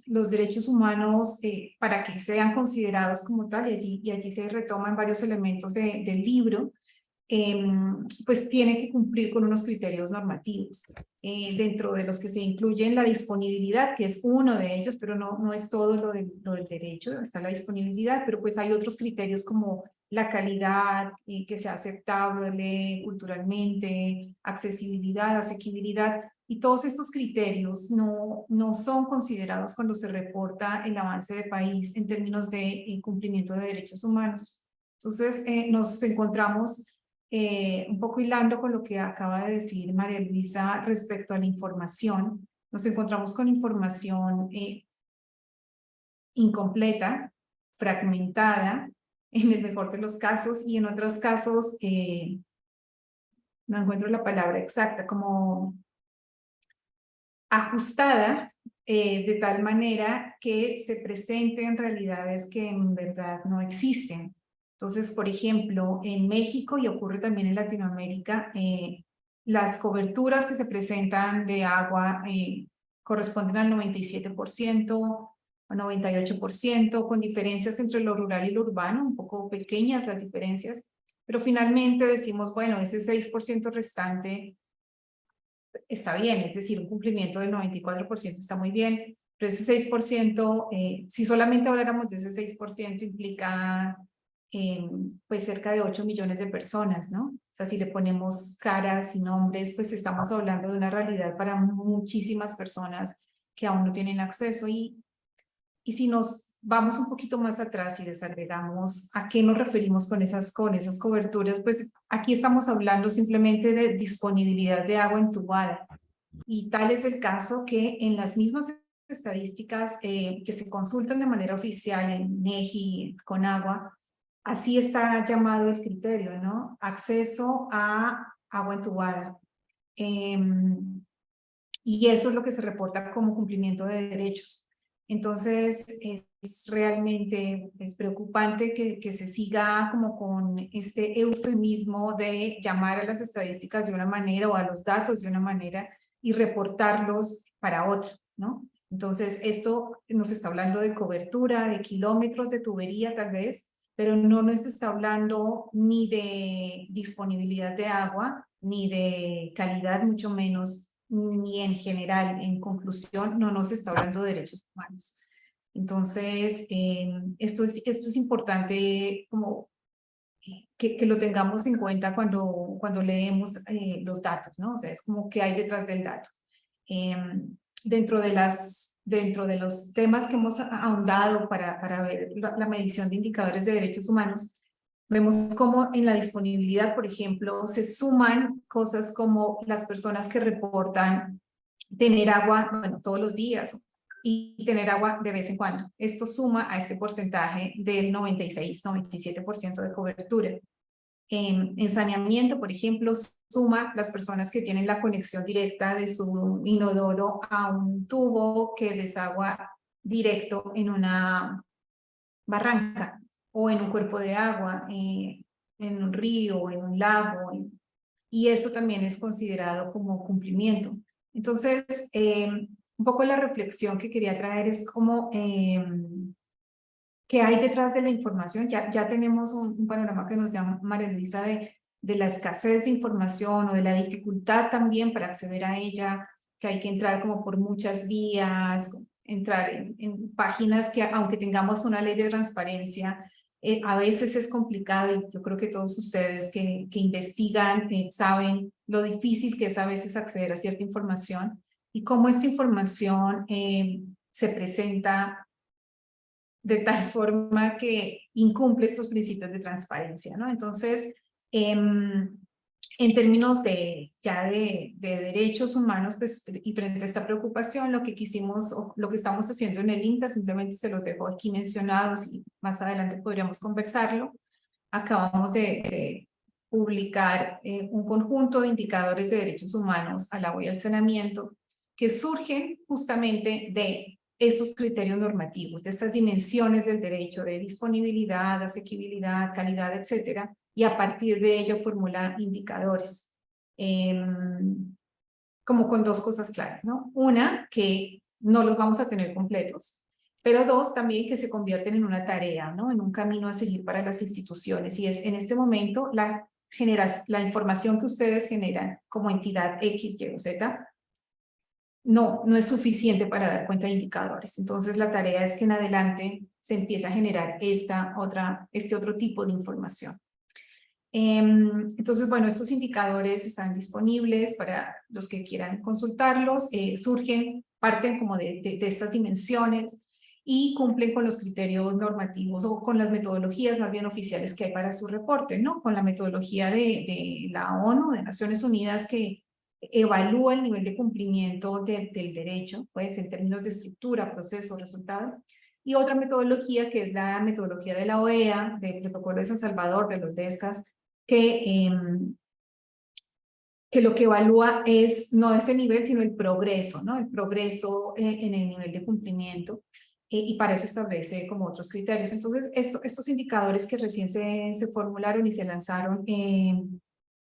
Los derechos humanos, para que sean considerados como tal, y allí se retoman varios elementos del libro, pues tiene que cumplir con unos criterios normativos, dentro de los que se incluyen la disponibilidad, que es uno de ellos, pero no es todo lo del derecho, está la disponibilidad, pero pues hay otros criterios como la calidad, que sea aceptable culturalmente, accesibilidad, asequibilidad, y todos estos criterios no son considerados cuando se reporta el avance de país en términos de cumplimiento de derechos humanos. Entonces nos encontramos un poco hilando con lo que acaba de decir María Luisa respecto a la información. Nos encontramos con información incompleta, fragmentada, en el mejor de los casos, y en otros casos, no encuentro la palabra exacta, como ajustada, de tal manera que se presenten realidades que en verdad no existen. Entonces, por ejemplo, en México, y ocurre también en Latinoamérica, las coberturas que se presentan de agua corresponden al 97% o 98%, con diferencias entre lo rural y lo urbano, un poco pequeñas las diferencias, pero finalmente decimos, bueno, ese 6% restante está bien, es decir, un cumplimiento del 94% está muy bien, pero ese 6%, si solamente habláramos de ese 6%, implica pues cerca de 8 millones de personas, ¿no? O sea, si le ponemos caras y nombres, pues estamos hablando de una realidad para muchísimas personas que aún no tienen acceso, y si nos vamos un poquito más atrás y desagregamos a qué nos referimos con esas coberturas, pues aquí estamos hablando simplemente de disponibilidad de agua entubada. Y tal es el caso que en las mismas estadísticas que se consultan de manera oficial en INEGI, con agua, así está llamado el criterio, ¿no? Acceso a agua entubada. Y eso es lo que se reporta como cumplimiento de derechos. Entonces, es realmente preocupante que se siga como con este eufemismo de llamar a las estadísticas de una manera o a los datos de una manera y reportarlos para otra, ¿no? Entonces, esto nos está hablando de cobertura, de kilómetros de tubería tal vez, pero no nos está hablando ni de disponibilidad de agua, ni de calidad, mucho menos, ni en general. En conclusión, no nos está hablando de derechos humanos. Entonces, esto es importante como que lo tengamos en cuenta cuando leemos los datos, ¿no? O sea, es como qué hay detrás del dato. Dentro de los temas que hemos ahondado para ver la medición de indicadores de derechos humanos, vemos cómo en la disponibilidad, por ejemplo, se suman cosas como las personas que reportan tener agua, bueno, todos los días, y tener agua de vez en cuando. Esto suma a este porcentaje del 96-97% de cobertura. En saneamiento, por ejemplo, suma las personas que tienen la conexión directa de su inodoro a un tubo que desagua directo en una barranca o en un cuerpo de agua, en un río, en un lago, y esto también es considerado como cumplimiento. Entonces, un poco la reflexión que quería traer es como qué hay detrás de la información. Ya tenemos un panorama que nos llama María Luisa de la escasez de información o de la dificultad también para acceder a ella, que hay que entrar como por muchas vías, entrar en páginas que aunque tengamos una ley de transparencia, a veces es complicado, y yo creo que todos ustedes que investigan saben lo difícil que es a veces acceder a cierta información y cómo esta información se presenta de tal forma que incumple estos principios de transparencia, ¿no? Entonces, en términos de derechos humanos, pues, y frente a esta preocupación, lo que quisimos, o lo que estamos haciendo en el INTA, simplemente se los dejo aquí mencionados y más adelante podríamos conversarlo. Acabamos de publicar un conjunto de indicadores de derechos humanos al agua y al saneamiento que surgen justamente de estos criterios normativos, de estas dimensiones del derecho de disponibilidad, asequibilidad, calidad, etcétera, y a partir de ello formula indicadores, como con dos cosas claras, ¿no? Una, que no los vamos a tener completos, pero dos, también que se convierten en una tarea, ¿no? En un camino a seguir para las instituciones, y es en este momento la información que ustedes generan como entidad X, Y o Z, no es suficiente para dar cuenta de indicadores. Entonces la tarea es que en adelante se empiece a generar este otro tipo de información. Entonces, bueno, estos indicadores están disponibles para los que quieran consultarlos, parten como de estas dimensiones y cumplen con los criterios normativos o con las metodologías más bien oficiales que hay para su reporte, ¿no? Con la metodología de la ONU, de Naciones Unidas, que evalúa el nivel de cumplimiento del derecho, pues en términos de estructura, proceso, resultado, y otra metodología que es la metodología de la OEA, del Protocolo de San Salvador, de los DESCAS, que lo que evalúa es no ese nivel, sino el progreso, ¿no? El progreso en el nivel de cumplimiento, y para eso establece como otros criterios. Entonces, estos indicadores que recién se formularon y se lanzaron,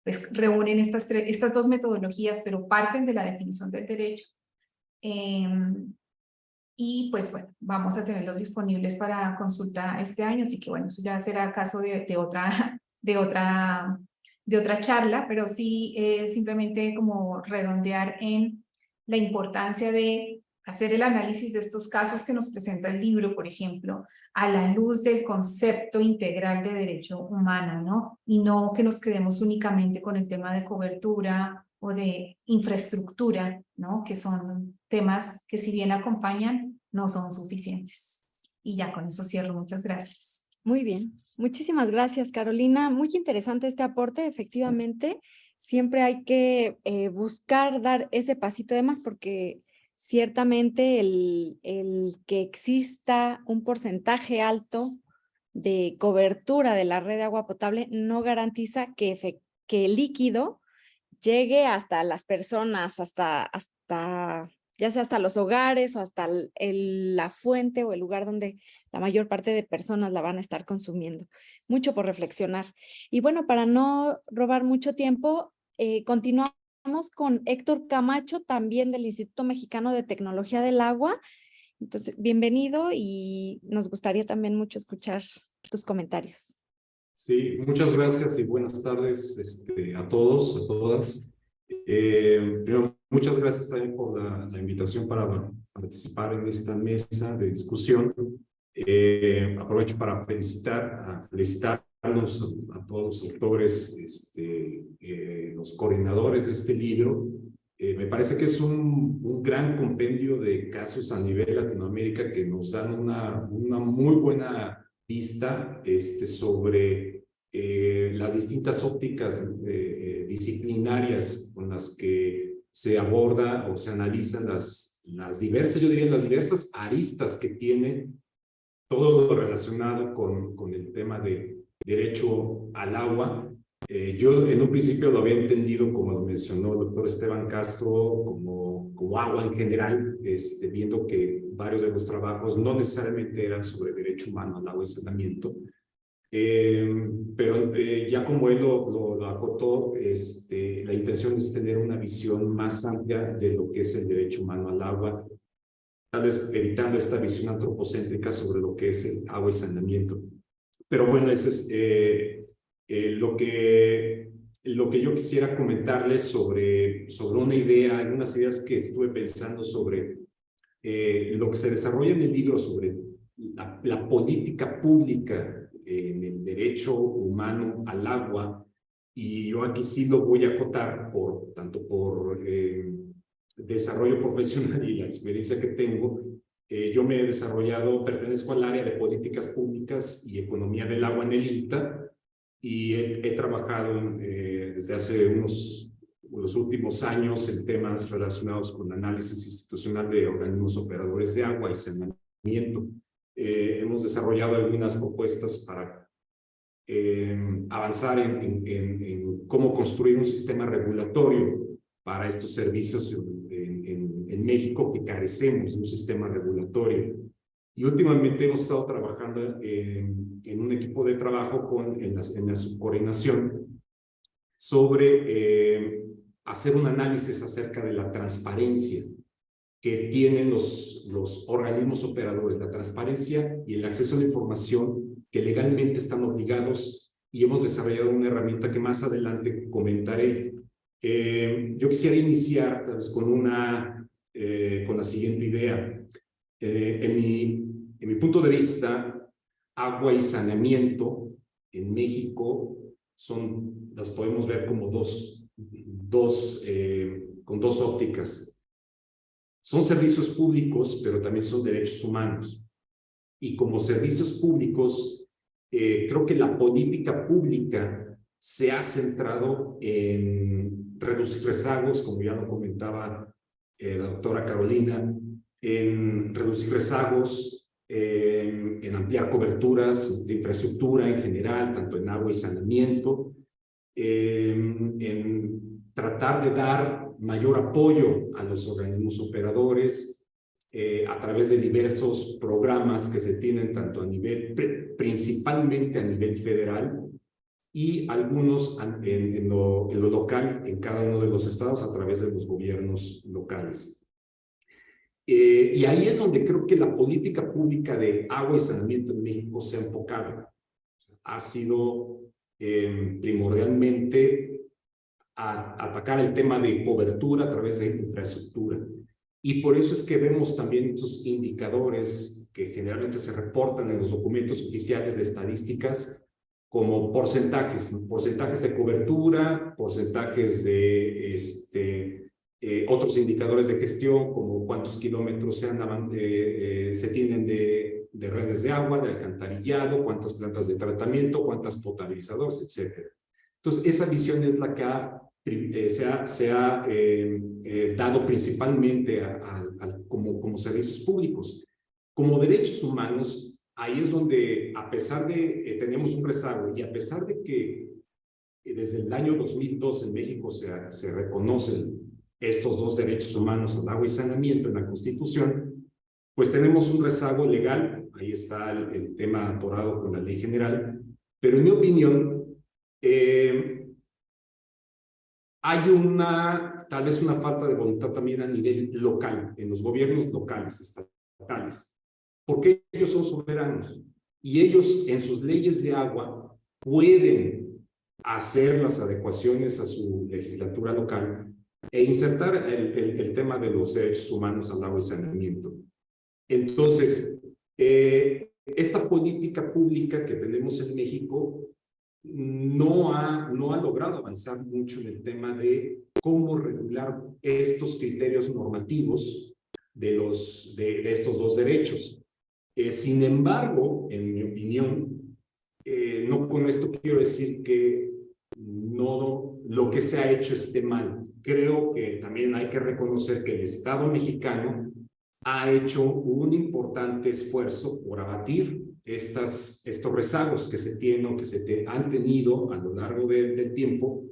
pues reúnen estas dos metodologías, pero parten de la definición del derecho. Y pues bueno, vamos a tenerlos disponibles para consulta este año, así que bueno, eso ya será caso de otra charla, pero sí simplemente como redondear en la importancia de hacer el análisis de estos casos que nos presenta el libro, por ejemplo, a la luz del concepto integral de derecho humano, ¿no? Y no que nos quedemos únicamente con el tema de cobertura o de infraestructura, ¿no? Que son temas que si bien acompañan, no son suficientes. Y ya con eso cierro. Muchas gracias. Muy bien. Muchísimas gracias, Carolina. Muy interesante este aporte. Efectivamente, siempre hay que buscar dar ese pasito de más porque ciertamente el que exista un porcentaje alto de cobertura de la red de agua potable no garantiza que el líquido llegue hasta las personas, hasta ya sea hasta los hogares o hasta la fuente o el lugar donde la mayor parte de personas la van a estar consumiendo. Mucho por reflexionar. Y bueno, para no robar mucho tiempo, continuamos con Héctor Camacho, también del Instituto Mexicano de Tecnología del Agua. Entonces, bienvenido y nos gustaría también mucho escuchar tus comentarios. Sí, muchas gracias y buenas tardes a todos, a todas. Primero, muchas gracias también por la invitación para participar en esta mesa de discusión. Aprovecho para felicitar a todos los autores, los coordinadores de este libro. Me parece que es un gran compendio de casos a nivel Latinoamérica que nos dan una muy buena vista sobre las distintas ópticas disciplinarias con las que se aborda o se analizan las diversas aristas que tiene todo lo relacionado con el tema de derecho al agua. Yo en un principio lo había entendido, como lo mencionó el doctor Esteban Castro, como agua en general, viendo que varios de los trabajos no necesariamente eran sobre derecho humano al agua y saneamiento. Pero ya como él lo acotó, la intención es tener una visión más amplia de lo que es el derecho humano al agua tal vez evitando esta visión antropocéntrica sobre lo que es el agua y saneamiento. Pero bueno, ese es lo que yo quisiera comentarles sobre una idea, algunas ideas que estuve pensando sobre lo que se desarrolla en el libro sobre la política pública en el derecho humano al agua. Y yo aquí sí lo voy a acotar tanto por desarrollo profesional y la experiencia que tengo. Yo me he desarrollado, pertenezco al área de políticas públicas y economía del agua en el INTA, y he trabajado desde hace los últimos años en temas relacionados con análisis institucional de organismos operadores de agua y saneamiento. Hemos desarrollado algunas propuestas para avanzar en cómo construir un sistema regulatorio para estos servicios en México, que carecemos de un sistema regulatorio. Y últimamente hemos estado trabajando en un equipo de trabajo en la subcoordinación sobre hacer un análisis acerca de la transparencia que tienen los organismos operadores, la transparencia y el acceso a la información que legalmente están obligados, y hemos desarrollado una herramienta que más adelante comentaré. Yo quisiera iniciar tal vez con la siguiente idea. En mi punto de vista, agua y saneamiento en México las podemos ver como con dos ópticas. Son servicios públicos, pero también son derechos humanos. Y como servicios públicos, creo que la política pública se ha centrado en reducir rezagos, como ya lo comentaba la doctora Carolina, en reducir rezagos, en ampliar coberturas de infraestructura en general, tanto en agua y saneamiento, en tratar de dar mayor apoyo a los organismos operadores a través de diversos programas que se tienen tanto principalmente a nivel federal, y algunos en lo local en cada uno de los estados a través de los gobiernos locales. Y ahí es donde creo que la política pública de agua y saneamiento en México se ha enfocado. Ha sido primordialmente a atacar el tema de cobertura a través de infraestructura. Y por eso es que vemos también estos indicadores que generalmente se reportan en los documentos oficiales de estadísticas como porcentajes, ¿no? Porcentajes de cobertura, porcentajes de otros indicadores de gestión, como cuántos kilómetros se tienen de redes de agua, de alcantarillado, cuántas plantas de tratamiento, cuántas potabilizadores, etc. Entonces, esa visión es la que se ha dado principalmente como servicios públicos. Como derechos humanos, ahí es donde, a pesar de tenemos un rezago, y a pesar de que desde el año 2002 en México se reconocen estos dos derechos humanos al agua y saneamiento en la Constitución, pues tenemos un rezago legal. Ahí está el tema atorado con la ley general, pero en mi opinión hay tal vez una falta de voluntad también a nivel local, en los gobiernos locales, estatales, porque ellos son soberanos y ellos en sus leyes de agua pueden hacer las adecuaciones a su legislatura local e insertar el tema de los derechos humanos al agua y saneamiento. Entonces, esta política pública que tenemos en México no ha logrado avanzar mucho en el tema de cómo regular estos criterios normativos de estos dos derechos. Sin embargo, en mi opinión, no con esto quiero decir que no lo que se ha hecho esté mal. Creo que también hay que reconocer que el Estado mexicano ha hecho un importante esfuerzo por abatir estos rezagos que se tienen o que se han tenido a lo largo del tiempo,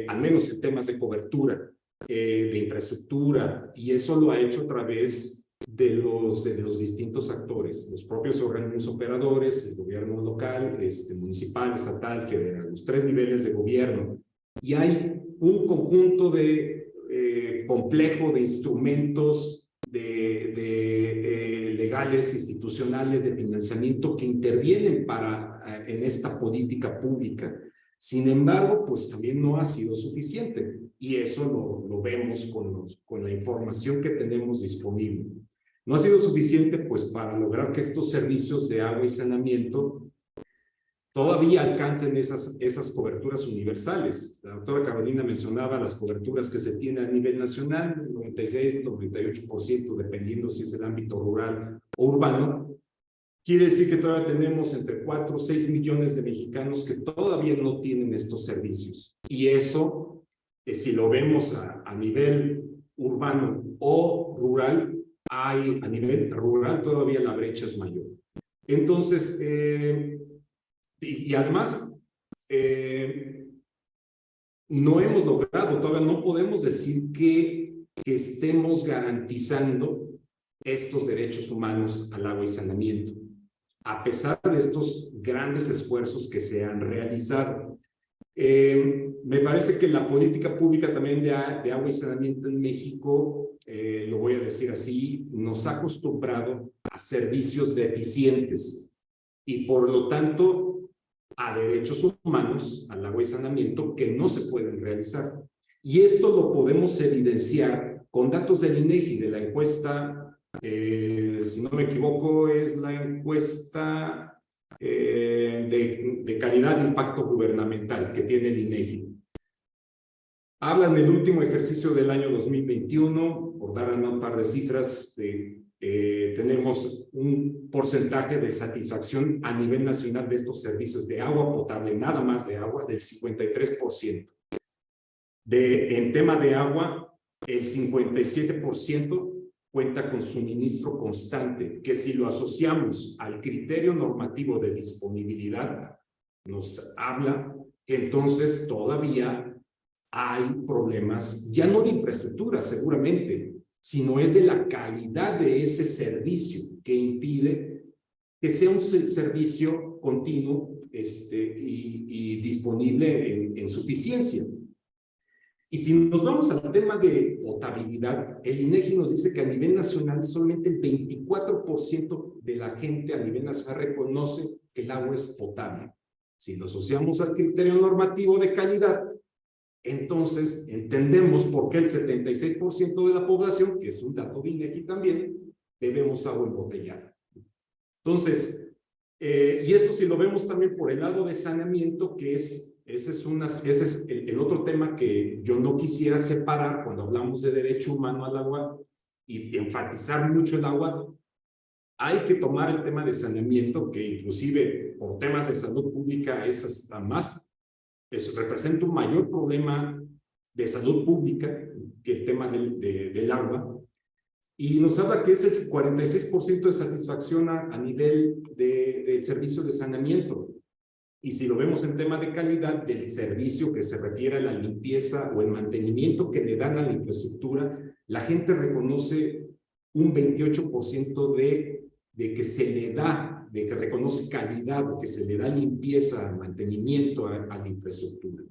al menos en temas de cobertura, de infraestructura, y eso lo ha hecho a través de los distintos actores, los propios organismos operadores, el gobierno local, municipal, estatal, federal, los tres niveles de gobierno. Y hay un conjunto complejo de instrumentos legales, institucionales, de financiamiento que intervienen en esta política pública. Sin embargo, pues también no ha sido suficiente y eso lo vemos con la información que tenemos disponible. No ha sido suficiente pues para lograr que estos servicios de agua y saneamiento todavía alcancen esas coberturas universales. La doctora Carolina mencionaba las coberturas que se tienen a nivel nacional, 96, 98%, dependiendo si es el ámbito rural o urbano. Quiere decir que todavía tenemos entre 4 o 6 millones de mexicanos que todavía no tienen estos servicios. Y eso, si lo vemos a nivel urbano o rural, a nivel rural todavía la brecha es mayor. Entonces, y además, no hemos logrado, todavía no podemos decir que estemos garantizando estos derechos humanos al agua y saneamiento, a pesar de estos grandes esfuerzos que se han realizado. Me parece que la política pública también de agua y saneamiento en México, lo voy a decir así, nos ha acostumbrado a servicios deficientes y por lo tanto a derechos humanos, al agua y saneamiento, que no se pueden realizar. Y esto lo podemos evidenciar con datos del INEGI, de la encuesta, si no me equivoco, es la encuesta de calidad de impacto gubernamental que tiene el INEGI. Habla en el último ejercicio del año 2021, por dar un par de cifras, tenemos un porcentaje de satisfacción a nivel nacional de estos servicios de agua potable, nada más de agua, del 53%. En tema de agua, el 57% cuenta con suministro constante, que si lo asociamos al criterio normativo de disponibilidad, nos habla que entonces todavía hay problemas, ya no de infraestructura seguramente, sino es de la calidad de ese servicio que impide que sea un servicio continuo y disponible en suficiencia. Y si nos vamos al tema de potabilidad, el INEGI nos dice que a nivel nacional solamente el 24% de la gente a nivel nacional reconoce que el agua es potable. Si lo asociamos al criterio normativo de calidad, entonces entendemos por qué el 76% de la población, que es un dato de INEGI también, bebemos agua embotellada. Entonces, y esto si lo vemos también por el lado de saneamiento, que ese es el otro tema que yo no quisiera separar cuando hablamos de derecho humano al agua y enfatizar mucho el agua. Hay que tomar el tema de saneamiento, que inclusive por temas de salud pública es hasta más, representa un mayor problema de salud pública que el tema del agua. Y nos habla que es el 46% de satisfacción a nivel del servicio de saneamiento. Y si lo vemos en tema de calidad del servicio que se refiere a la limpieza o el mantenimiento que le dan a la infraestructura, la gente reconoce un 28% de que se le da, de que reconoce calidad o que se le da limpieza, mantenimiento a la infraestructura.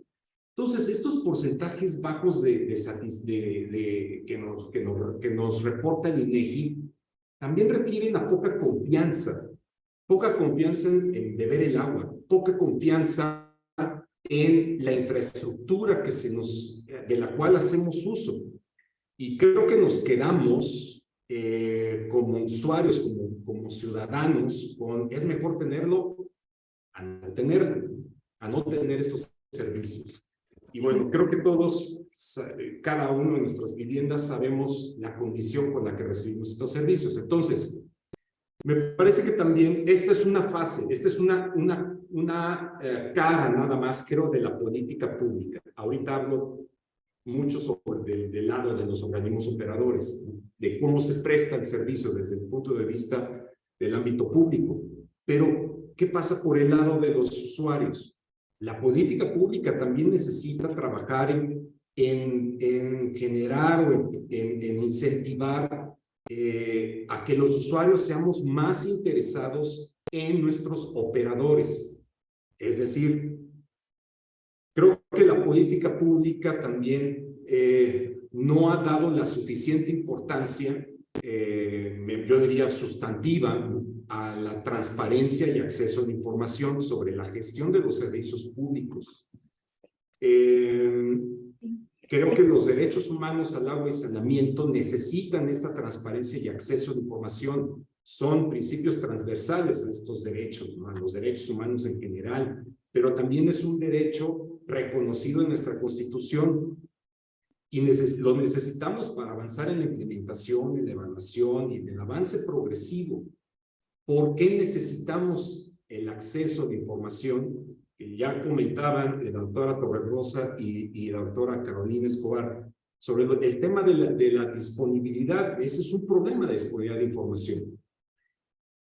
Entonces, estos porcentajes bajos que nos reporta el INEGI también refieren a poca confianza en beber el agua, poca confianza en la infraestructura de la cual hacemos uso. Y creo que nos quedamos como usuarios, como ciudadanos, es mejor tenerlo a no tener estos servicios. Y bueno, creo que todos, cada uno de nuestras viviendas sabemos la condición con la que recibimos estos servicios. Entonces, me parece que también esta es una fase, esta es una cara nada más, creo, de la política pública. Ahorita hablo mucho sobre del lado de los organismos operadores, de cómo se presta el servicio desde el punto de vista del ámbito público. Pero, ¿qué pasa por el lado de los usuarios? La política pública también necesita trabajar en generar o en incentivar a que los usuarios seamos más interesados en nuestros operadores. Es decir, creo que la política pública también no ha dado la suficiente importancia yo diría sustantiva, a la transparencia y acceso a la información sobre la gestión de los servicios públicos. Creo que los derechos humanos al agua y saneamiento necesitan esta transparencia y acceso a la información. Son principios transversales a estos derechos, ¿no? A los derechos humanos en general, pero también es un derecho reconocido en nuestra Constitución y lo necesitamos para avanzar en la implementación, en la evaluación y en el avance progresivo. ¿Por qué necesitamos el acceso a la información? Que ya comentaban la doctora Torregrosa y la doctora Carolina Escobar sobre el tema de la disponibilidad. Ese es un problema de disponibilidad de información.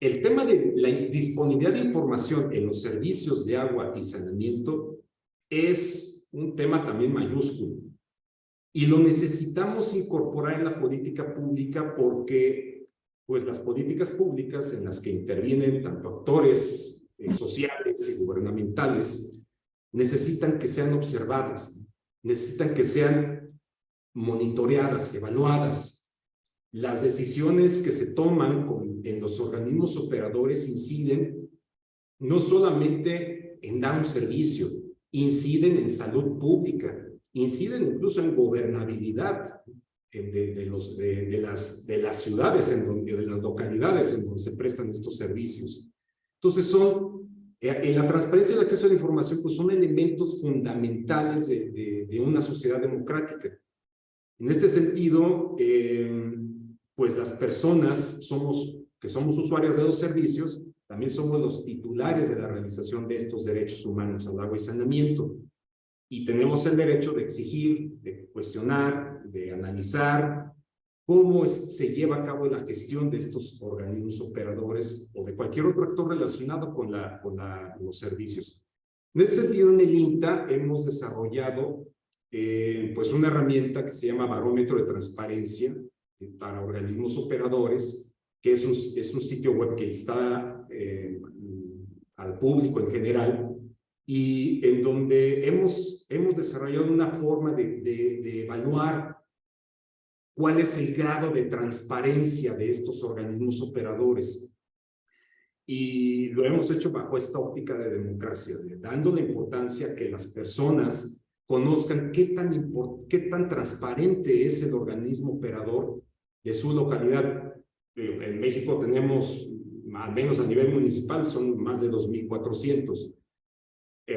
El tema de la disponibilidad de información en los servicios de agua y saneamiento es un tema también mayúsculo. Y lo necesitamos incorporar en la política pública porque pues, las políticas públicas en las que intervienen tanto actores sociales y gubernamentales necesitan que sean observadas, necesitan que sean monitoreadas, evaluadas. Las decisiones que se toman en los organismos operadores inciden no solamente en dar un servicio, inciden en salud pública, inciden incluso en gobernabilidad de las ciudades, de las localidades en donde se prestan estos servicios. Entonces en la transparencia y el acceso a la información pues son elementos fundamentales de una sociedad democrática. En este sentido, pues las personas que somos usuarias de los servicios, también somos los titulares de la realización de estos derechos humanos al agua y saneamiento. Y tenemos el derecho de exigir, de cuestionar, de analizar cómo se lleva a cabo la gestión de estos organismos operadores o de cualquier otro actor relacionado con los servicios. En ese sentido, en el INTA hemos desarrollado pues una herramienta que se llama Barómetro de Transparencia para organismos operadores, que es un sitio web que está al público en general y en donde hemos desarrollado una forma de evaluar cuál es el grado de transparencia de estos organismos operadores. Y lo hemos hecho bajo esta óptica de democracia, dando la importancia que las personas conozcan qué tan transparente es el organismo operador de su localidad. En México tenemos, al menos a nivel municipal, son más de 2,400.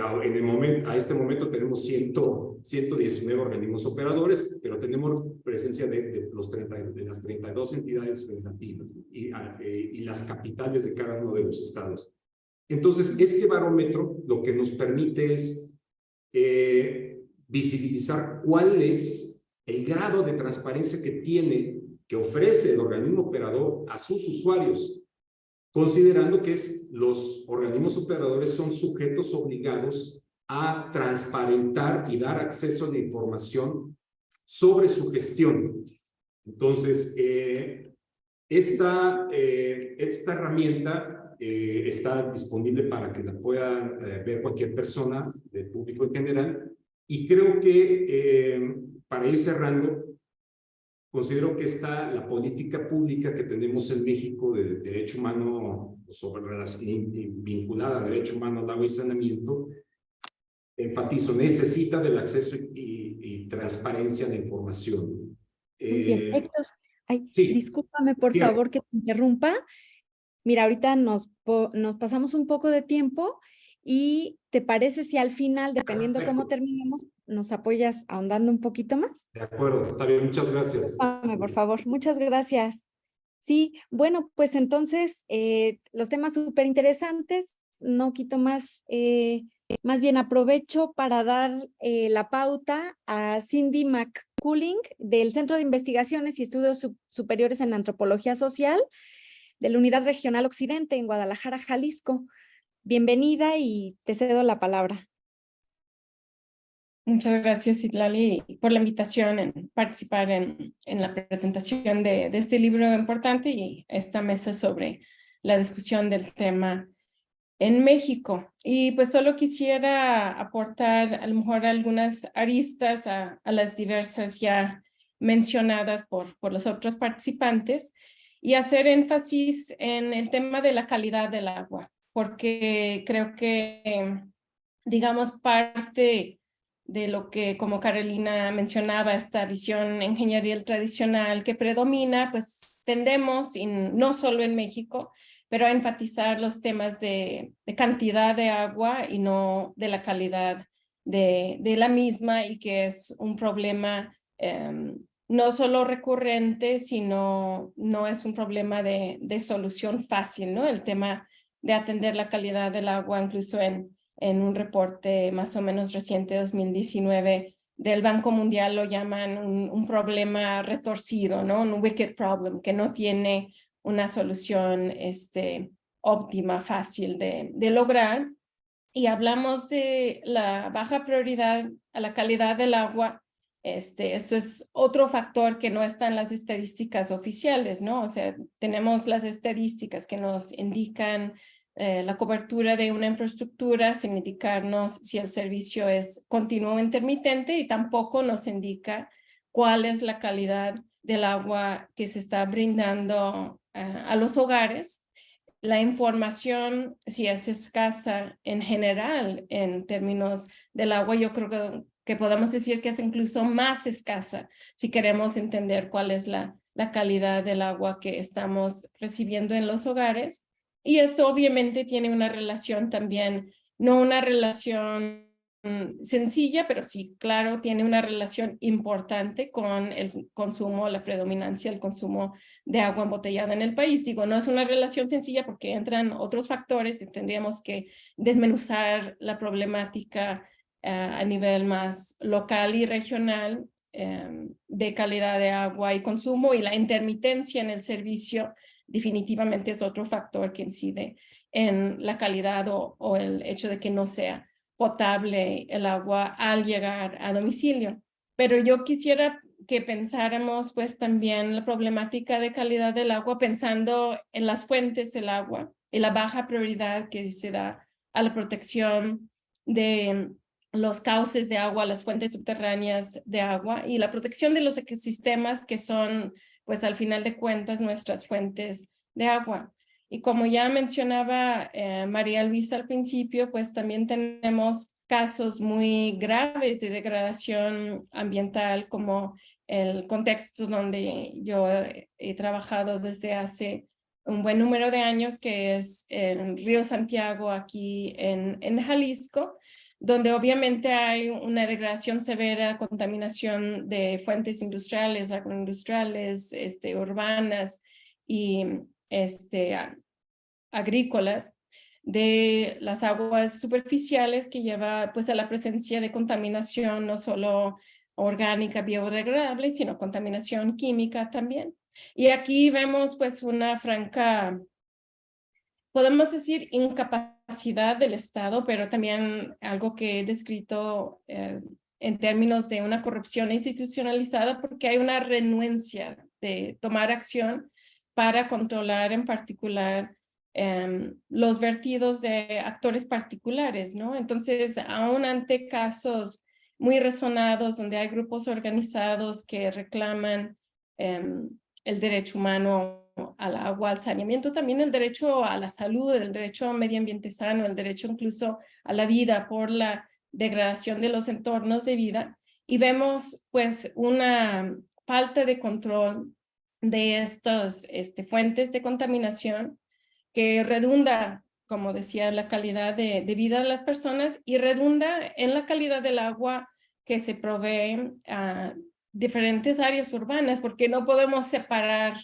A este momento tenemos 119 organismos operadores, pero tenemos presencia de las 32 entidades federativas y las capitales de cada uno de los estados. Entonces, este barómetro lo que nos permite es visibilizar cuál es el grado de transparencia que ofrece el organismo operador a sus usuarios, considerando que los organismos operadores son sujetos obligados a transparentar y dar acceso a la información sobre su gestión. Entonces, esta herramienta está disponible para que la pueda ver cualquier persona del público en general, y creo que para ir cerrando, considero que la política pública que tenemos en México de derecho humano, vinculada a derecho humano al agua y saneamiento, enfatizo, necesita del acceso y transparencia de información. Muy bien, Héctor, sí, discúlpame por favor que te interrumpa. Mira, ahorita nos pasamos un poco de tiempo y ¿te parece si al final, dependiendo cómo terminemos, nos apoyas ahondando un poquito más? De acuerdo, está bien, muchas gracias. Por favor, muchas gracias. Sí, bueno, pues entonces los temas súper interesantes, no quito más bien aprovecho para dar la pauta a Cindy McCulling del Centro de Investigaciones y Estudios Superiores en Antropología Social de la Unidad Regional Occidente en Guadalajara, Jalisco. Bienvenida y te cedo la palabra. Muchas gracias, Citlali, por la invitación en participar en la presentación de este libro importante y esta mesa sobre la discusión del tema en México. Y pues solo quisiera aportar a lo mejor algunas aristas a las diversas ya mencionadas por los otros participantes y hacer énfasis en el tema de la calidad del agua, porque creo que, digamos, parte de lo que, como Carolina mencionaba, esta visión ingenieril tradicional que predomina, pues tendemos, y no solo en México, pero a enfatizar los temas de cantidad de agua y no de la calidad de la misma, y que es un problema no solo recurrente, sino no es un problema de solución fácil, ¿no? El tema de atender la calidad del agua, incluso en un reporte más o menos reciente, 2019, del Banco Mundial lo llaman un problema retorcido, ¿no? Un wicked problem, que no tiene una solución óptima, fácil de lograr. Y hablamos de la baja prioridad a la calidad del agua. Eso es otro factor que no está en las estadísticas oficiales, ¿no? O sea, tenemos las estadísticas que nos indican la cobertura de una infraestructura, sin indicarnos si el servicio es continuo o intermitente, y tampoco nos indica cuál es la calidad del agua que se está brindando a los hogares. La información, si es escasa en general en términos del agua, yo creo que podemos decir que es incluso más escasa si queremos entender cuál es la calidad del agua que estamos recibiendo en los hogares. Y esto obviamente tiene una relación también, no una relación sencilla, pero sí, claro, tiene una relación importante con el consumo, la predominancia del consumo de agua embotellada en el país. Digo, no es una relación sencilla porque entran otros factores y tendríamos que desmenuzar la problemática a nivel más local y regional de calidad de agua y consumo, y la intermitencia en el servicio definitivamente es otro factor que incide en la calidad o el hecho de que no sea potable el agua al llegar a domicilio. Pero yo quisiera que pensáramos pues también la problemática de calidad del agua pensando en las fuentes del agua y la baja prioridad que se da a la protección de los cauces de agua, las fuentes subterráneas de agua, y la protección de los ecosistemas que son, pues al final de cuentas, nuestras fuentes de agua. Y como ya mencionaba María Luisa al principio, pues también tenemos casos muy graves de degradación ambiental, como el contexto donde yo he trabajado desde hace un buen número de años, que es el Río Santiago aquí en Jalisco, donde obviamente hay una degradación severa, contaminación de fuentes industriales, agroindustriales, urbanas y agrícolas, de las aguas superficiales, que lleva pues a la presencia de contaminación no solo orgánica, biodegradable, sino contaminación química también. Y aquí vemos pues una franca, podemos decir, incapacidad del Estado, pero también algo que he descrito en términos de una corrupción institucionalizada, porque hay una renuencia de tomar acción para controlar en particular los vertidos de actores particulares, ¿no? Entonces, aún ante casos muy resonados donde hay grupos organizados que reclaman el derecho humano al agua, al saneamiento, también el derecho a la salud, el derecho a un medio ambiente sano, el derecho incluso a la vida por la degradación de los entornos de vida, y vemos pues una falta de control de estas fuentes de contaminación que redunda, como decía, la calidad de vida de las personas, y redunda en la calidad del agua que se provee a diferentes áreas urbanas, porque no podemos separar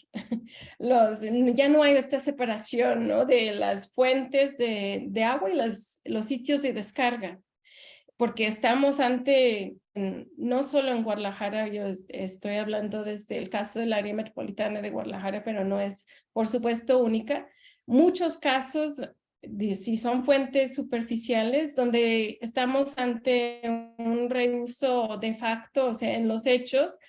ya no hay esta separación, ¿no?, de las fuentes de agua y los sitios de descarga, porque estamos ante, no solo en Guadalajara, yo estoy hablando desde el caso del área metropolitana de Guadalajara, pero no es, por supuesto, única. Muchos casos, si son fuentes superficiales, donde estamos ante un reuso de facto, o sea, en los hechos,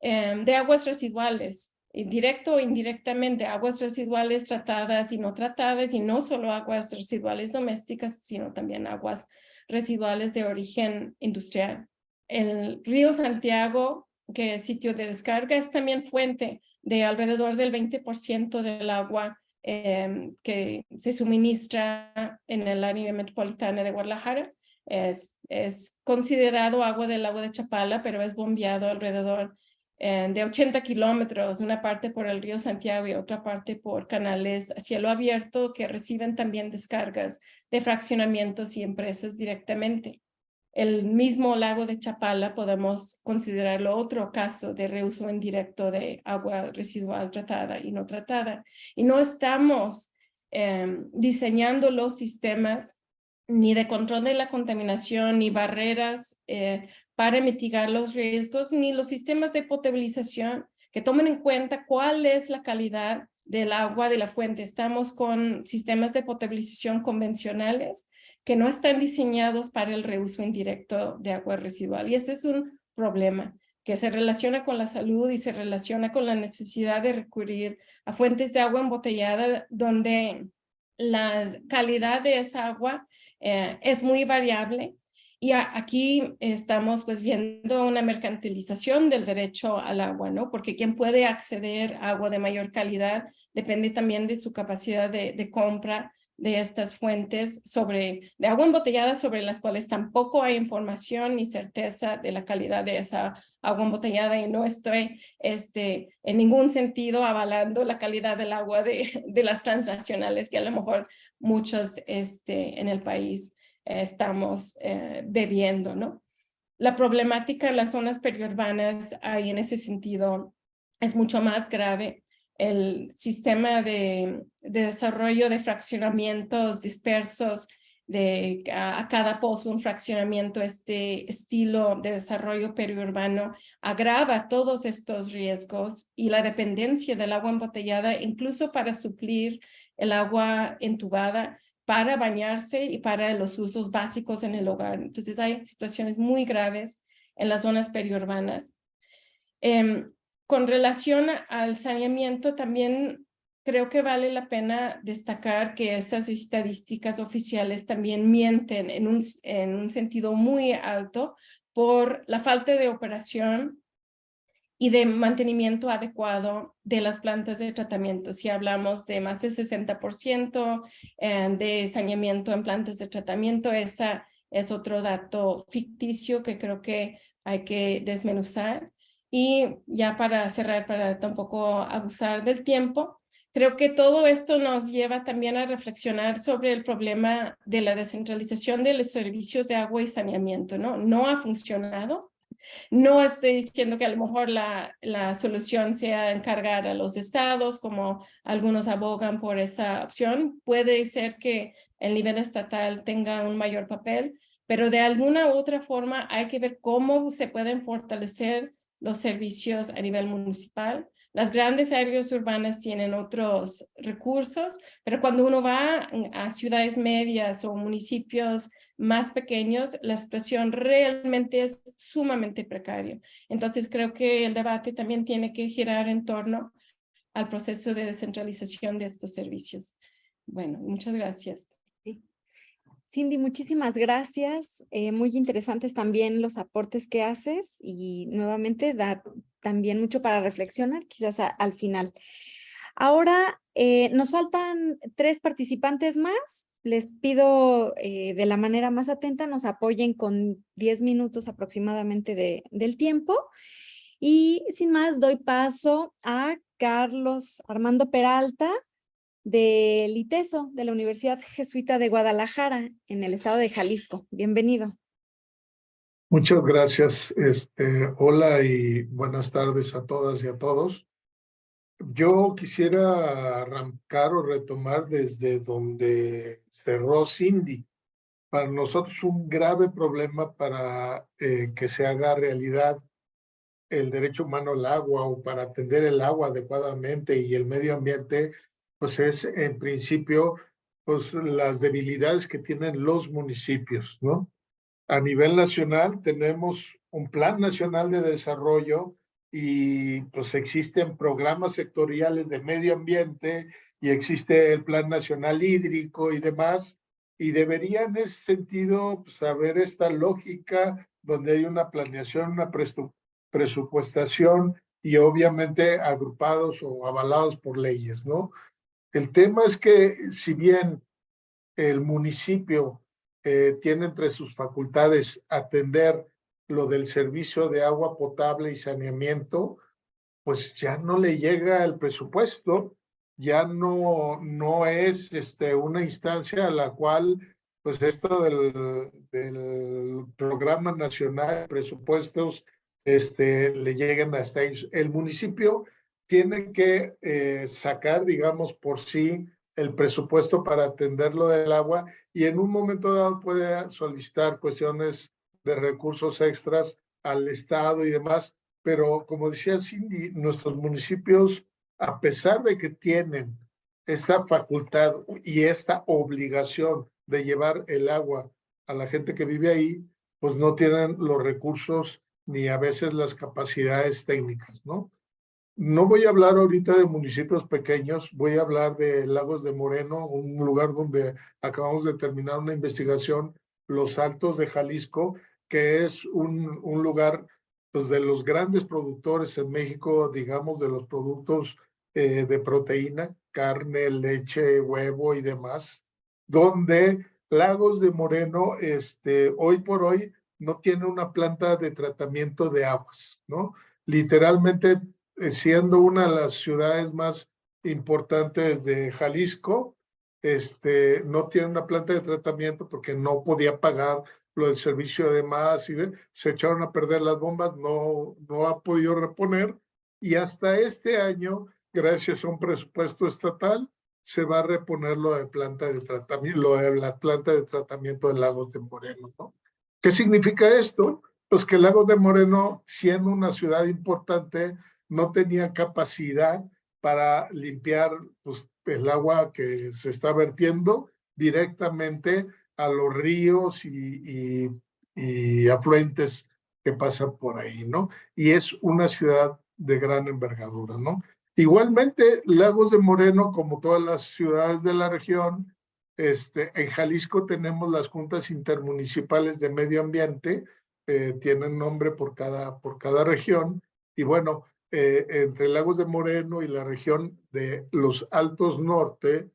de aguas residuales, directo o indirectamente, aguas residuales tratadas y no tratadas, y no solo aguas residuales domésticas, sino también aguas residuales de origen industrial. El río Santiago que es sitio de descarga, es también fuente de alrededor del 20% del agua que se suministra en el área metropolitana de Guadalajara. Es considerado agua del lago de Chapala, pero es bombeado alrededor de 80 kilómetros, una parte por el río Santiago y otra parte por canales a cielo abierto que reciben también descargas de fraccionamientos y empresas directamente. El mismo lago de Chapala podemos considerarlo otro caso de reuso indirecto de agua residual tratada y no tratada. Y no estamos diseñando los sistemas ni de control de la contaminación, ni barreras para mitigar los riesgos, ni los sistemas de potabilización que tomen en cuenta cuál es la calidad del agua de la fuente. Estamos con sistemas de potabilización convencionales que no están diseñados para el reuso indirecto de agua residual. Y ese es un problema que se relaciona con la salud y se relaciona con la necesidad de recurrir a fuentes de agua embotellada donde la calidad de esa agua es muy variable. Y aquí estamos pues viendo una mercantilización del derecho al agua, ¿no? Porque quien puede acceder a agua de mayor calidad depende también de su capacidad de compra de estas fuentes de agua embotellada sobre las cuales tampoco hay información ni certeza de la calidad de esa agua embotellada, y no estoy en ningún sentido avalando la calidad del agua de las transnacionales que a lo mejor muchos en el país estamos bebiendo, ¿no? La problemática en las zonas periurbanas ahí en ese sentido es mucho más grave. El sistema de desarrollo de fraccionamientos dispersos, a cada pozo un fraccionamiento, este estilo de desarrollo periurbano agrava todos estos riesgos y la dependencia del agua embotellada, incluso para suplir el agua entubada, para bañarse y para los usos básicos en el hogar. Entonces hay situaciones muy graves en las zonas periurbanas. Con relación al saneamiento, también creo que vale la pena destacar que estas estadísticas oficiales también mienten en un sentido muy alto por la falta de operación y de mantenimiento adecuado de las plantas de tratamiento. Si hablamos de más del 60% de saneamiento en plantas de tratamiento, ese es otro dato ficticio que creo que hay que desmenuzar. Y ya para cerrar, para tampoco abusar del tiempo, creo que todo esto nos lleva también a reflexionar sobre el problema de la descentralización de los servicios de agua y saneamiento, ¿no? No ha funcionado. No estoy diciendo que a lo mejor la solución sea encargar a los estados, como algunos abogan por esa opción. Puede ser que el nivel estatal tenga un mayor papel, pero de alguna u otra forma hay que ver cómo se pueden fortalecer los servicios a nivel municipal. Las grandes áreas urbanas tienen otros recursos, pero cuando uno va a ciudades medias o municipios más pequeños, la situación realmente es sumamente precaria. Entonces creo que el debate también tiene que girar en torno al proceso de descentralización de estos servicios. Bueno, muchas gracias. Cindy, muchísimas gracias. Muy interesantes también los aportes que haces y nuevamente da también mucho para reflexionar, quizás al final. Ahora nos faltan 3 participantes más. Les pido de la manera más atenta nos apoyen con 10 minutos aproximadamente del tiempo. Y sin más, doy paso a Carlos Armando Peralta, del ITESO, de la Universidad Jesuita de Guadalajara, en el estado de Jalisco. Bienvenido. Muchas gracias. Hola y buenas tardes a todas y a todos. Yo quisiera arrancar o retomar desde donde cerró Cindy. Para nosotros un grave problema para que se haga realidad el derecho humano al agua o para atender el agua adecuadamente y el medio ambiente, pues es en principio pues las debilidades que tienen los municipios, ¿no? A nivel nacional tenemos un Plan Nacional de Desarrollo y pues existen programas sectoriales de medio ambiente y existe el Plan Nacional Hídrico y demás, y debería en ese sentido pues haber esta lógica donde hay una planeación, una presupuestación y obviamente agrupados o avalados por leyes, ¿no? El tema es que si bien el municipio tiene entre sus facultades atender lo del servicio de agua potable y saneamiento, pues ya no le llega el presupuesto, ya no es una instancia a la cual pues esto del Programa Nacional de Presupuestos le lleguen hasta ellos. El municipio tiene que sacar, digamos, por sí el presupuesto para atender lo del agua y en un momento dado puede solicitar cuestiones de recursos extras al Estado y demás, pero como decía Cindy, nuestros municipios, a pesar de que tienen esta facultad y esta obligación de llevar el agua a la gente que vive ahí, pues no tienen los recursos ni a veces las capacidades técnicas, ¿no? No voy a hablar ahorita de municipios pequeños, voy a hablar de Lagos de Moreno, un lugar donde acabamos de terminar una investigación, Los Altos de Jalisco, que es un lugar pues, de los grandes productores en México, digamos, de los productos de proteína, carne, leche, huevo y demás, donde Lagos de Moreno, hoy por hoy, no tiene una planta de tratamiento de aguas, ¿no? Literalmente, siendo una de las ciudades más importantes de Jalisco, no tiene una planta de tratamiento porque no podía pagar lo del servicio de más y se echaron a perder las bombas, no ha podido reponer y hasta este año, gracias a un presupuesto estatal, se va a reponer lo de planta de tratamiento, lo de la planta de tratamiento de Lagos de Moreno, ¿no? ¿Qué significa esto? Pues que Lagos de Moreno, siendo una ciudad importante, no tenía capacidad para limpiar pues, el agua que se está vertiendo directamente a los ríos y afluentes que pasan por ahí, ¿no? Y es una ciudad de gran envergadura, ¿no? Igualmente, Lagos de Moreno, como todas las ciudades de la región, en Jalisco tenemos las juntas intermunicipales de medio ambiente, tienen nombre por cada región, y bueno, entre Lagos de Moreno y la región de los Altos Norte,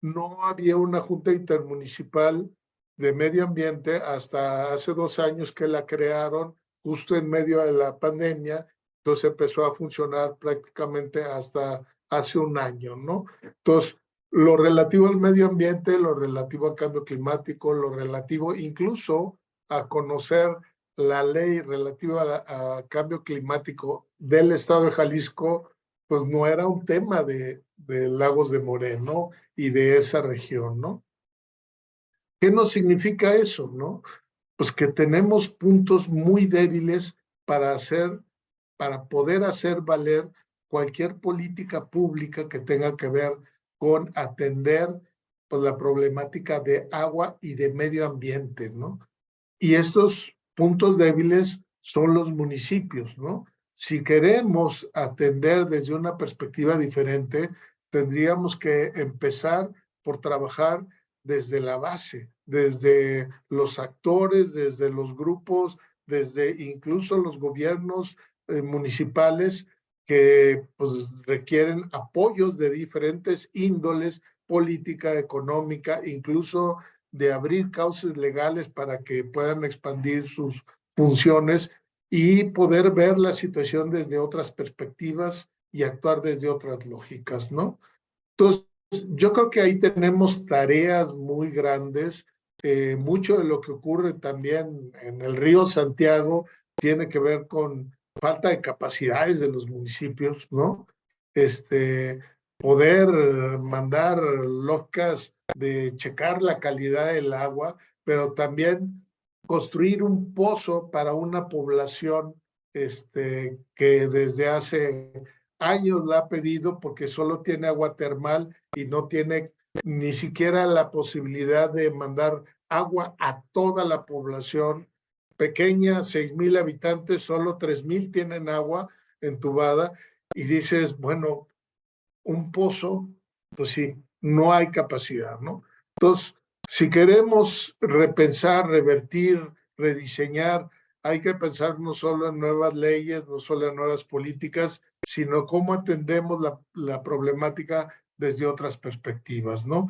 no había una junta intermunicipal de medio ambiente hasta hace 2 años que la crearon justo en medio de la pandemia, entonces empezó a funcionar prácticamente hasta hace 1 año, ¿no? Entonces, lo relativo al medio ambiente, lo relativo al cambio climático, lo relativo incluso a conocer la ley relativa a cambio climático del estado de Jalisco, pues no era un tema de Lagos de Moreno y de esa región, ¿no? ¿Qué nos significa eso, no? Pues que tenemos puntos muy débiles para poder hacer valer cualquier política pública que tenga que ver con atender pues, la problemática de agua y de medio ambiente, ¿no? Y estos puntos débiles son los municipios, ¿no? Si queremos atender desde una perspectiva diferente, tendríamos que empezar por trabajar desde la base, desde los actores, desde los grupos, desde incluso los gobiernos municipales que pues, requieren apoyos de diferentes índoles, política, económica, incluso de abrir cauces legales para que puedan expandir sus funciones y poder ver la situación desde otras perspectivas y actuar desde otras lógicas, ¿no? Entonces, yo creo que ahí tenemos tareas muy grandes. Mucho de lo que ocurre también en el río Santiago tiene que ver con falta de capacidades de los municipios, ¿no? Poder mandar locas de checar la calidad del agua, pero también construir un pozo para una población que desde hace años la ha pedido porque solo tiene agua termal y no tiene ni siquiera la posibilidad de mandar agua a toda la población pequeña, 6,000 habitantes, solo 3,000 tienen agua entubada y dices, bueno, un pozo, pues sí, no hay capacidad, ¿no? Entonces, si queremos repensar, revertir, rediseñar hay que pensar no solo en nuevas leyes, no solo en nuevas políticas, sino cómo atendemos la problemática desde otras perspectivas, ¿no?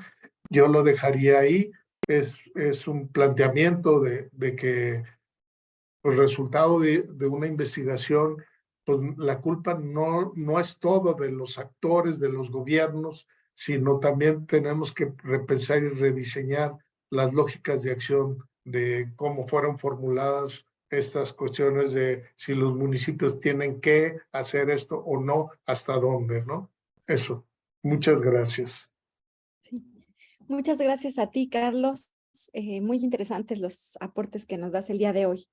Yo lo dejaría ahí. Es un planteamiento de que el resultado de una investigación, pues la culpa no es todo de los actores, de los gobiernos, sino también tenemos que repensar y rediseñar las lógicas de acción de cómo fueron formuladas estas cuestiones de si los municipios tienen que hacer esto o no, hasta dónde, ¿no? Eso. Muchas gracias. Sí. Muchas gracias a ti, Carlos. Muy interesantes los aportes que nos das el día de hoy.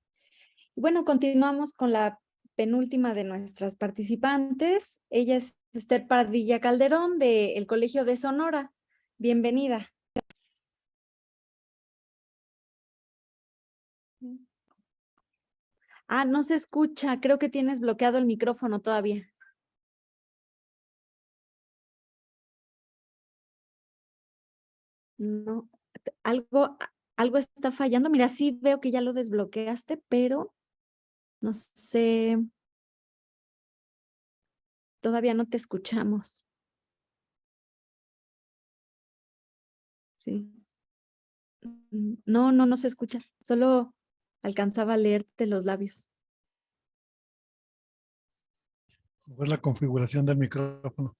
Bueno, continuamos con la penúltima de nuestras participantes. Ella es Esther Padilla Calderón del Colegio de Sonora. Bienvenida. Ah, no se escucha. Creo que tienes bloqueado el micrófono todavía. No, algo está fallando. Mira, sí veo que ya lo desbloqueaste, pero no sé. Todavía no te escuchamos. Sí. No se escucha. Solo alcanzaba a leerte los labios. Ver la configuración del micrófono.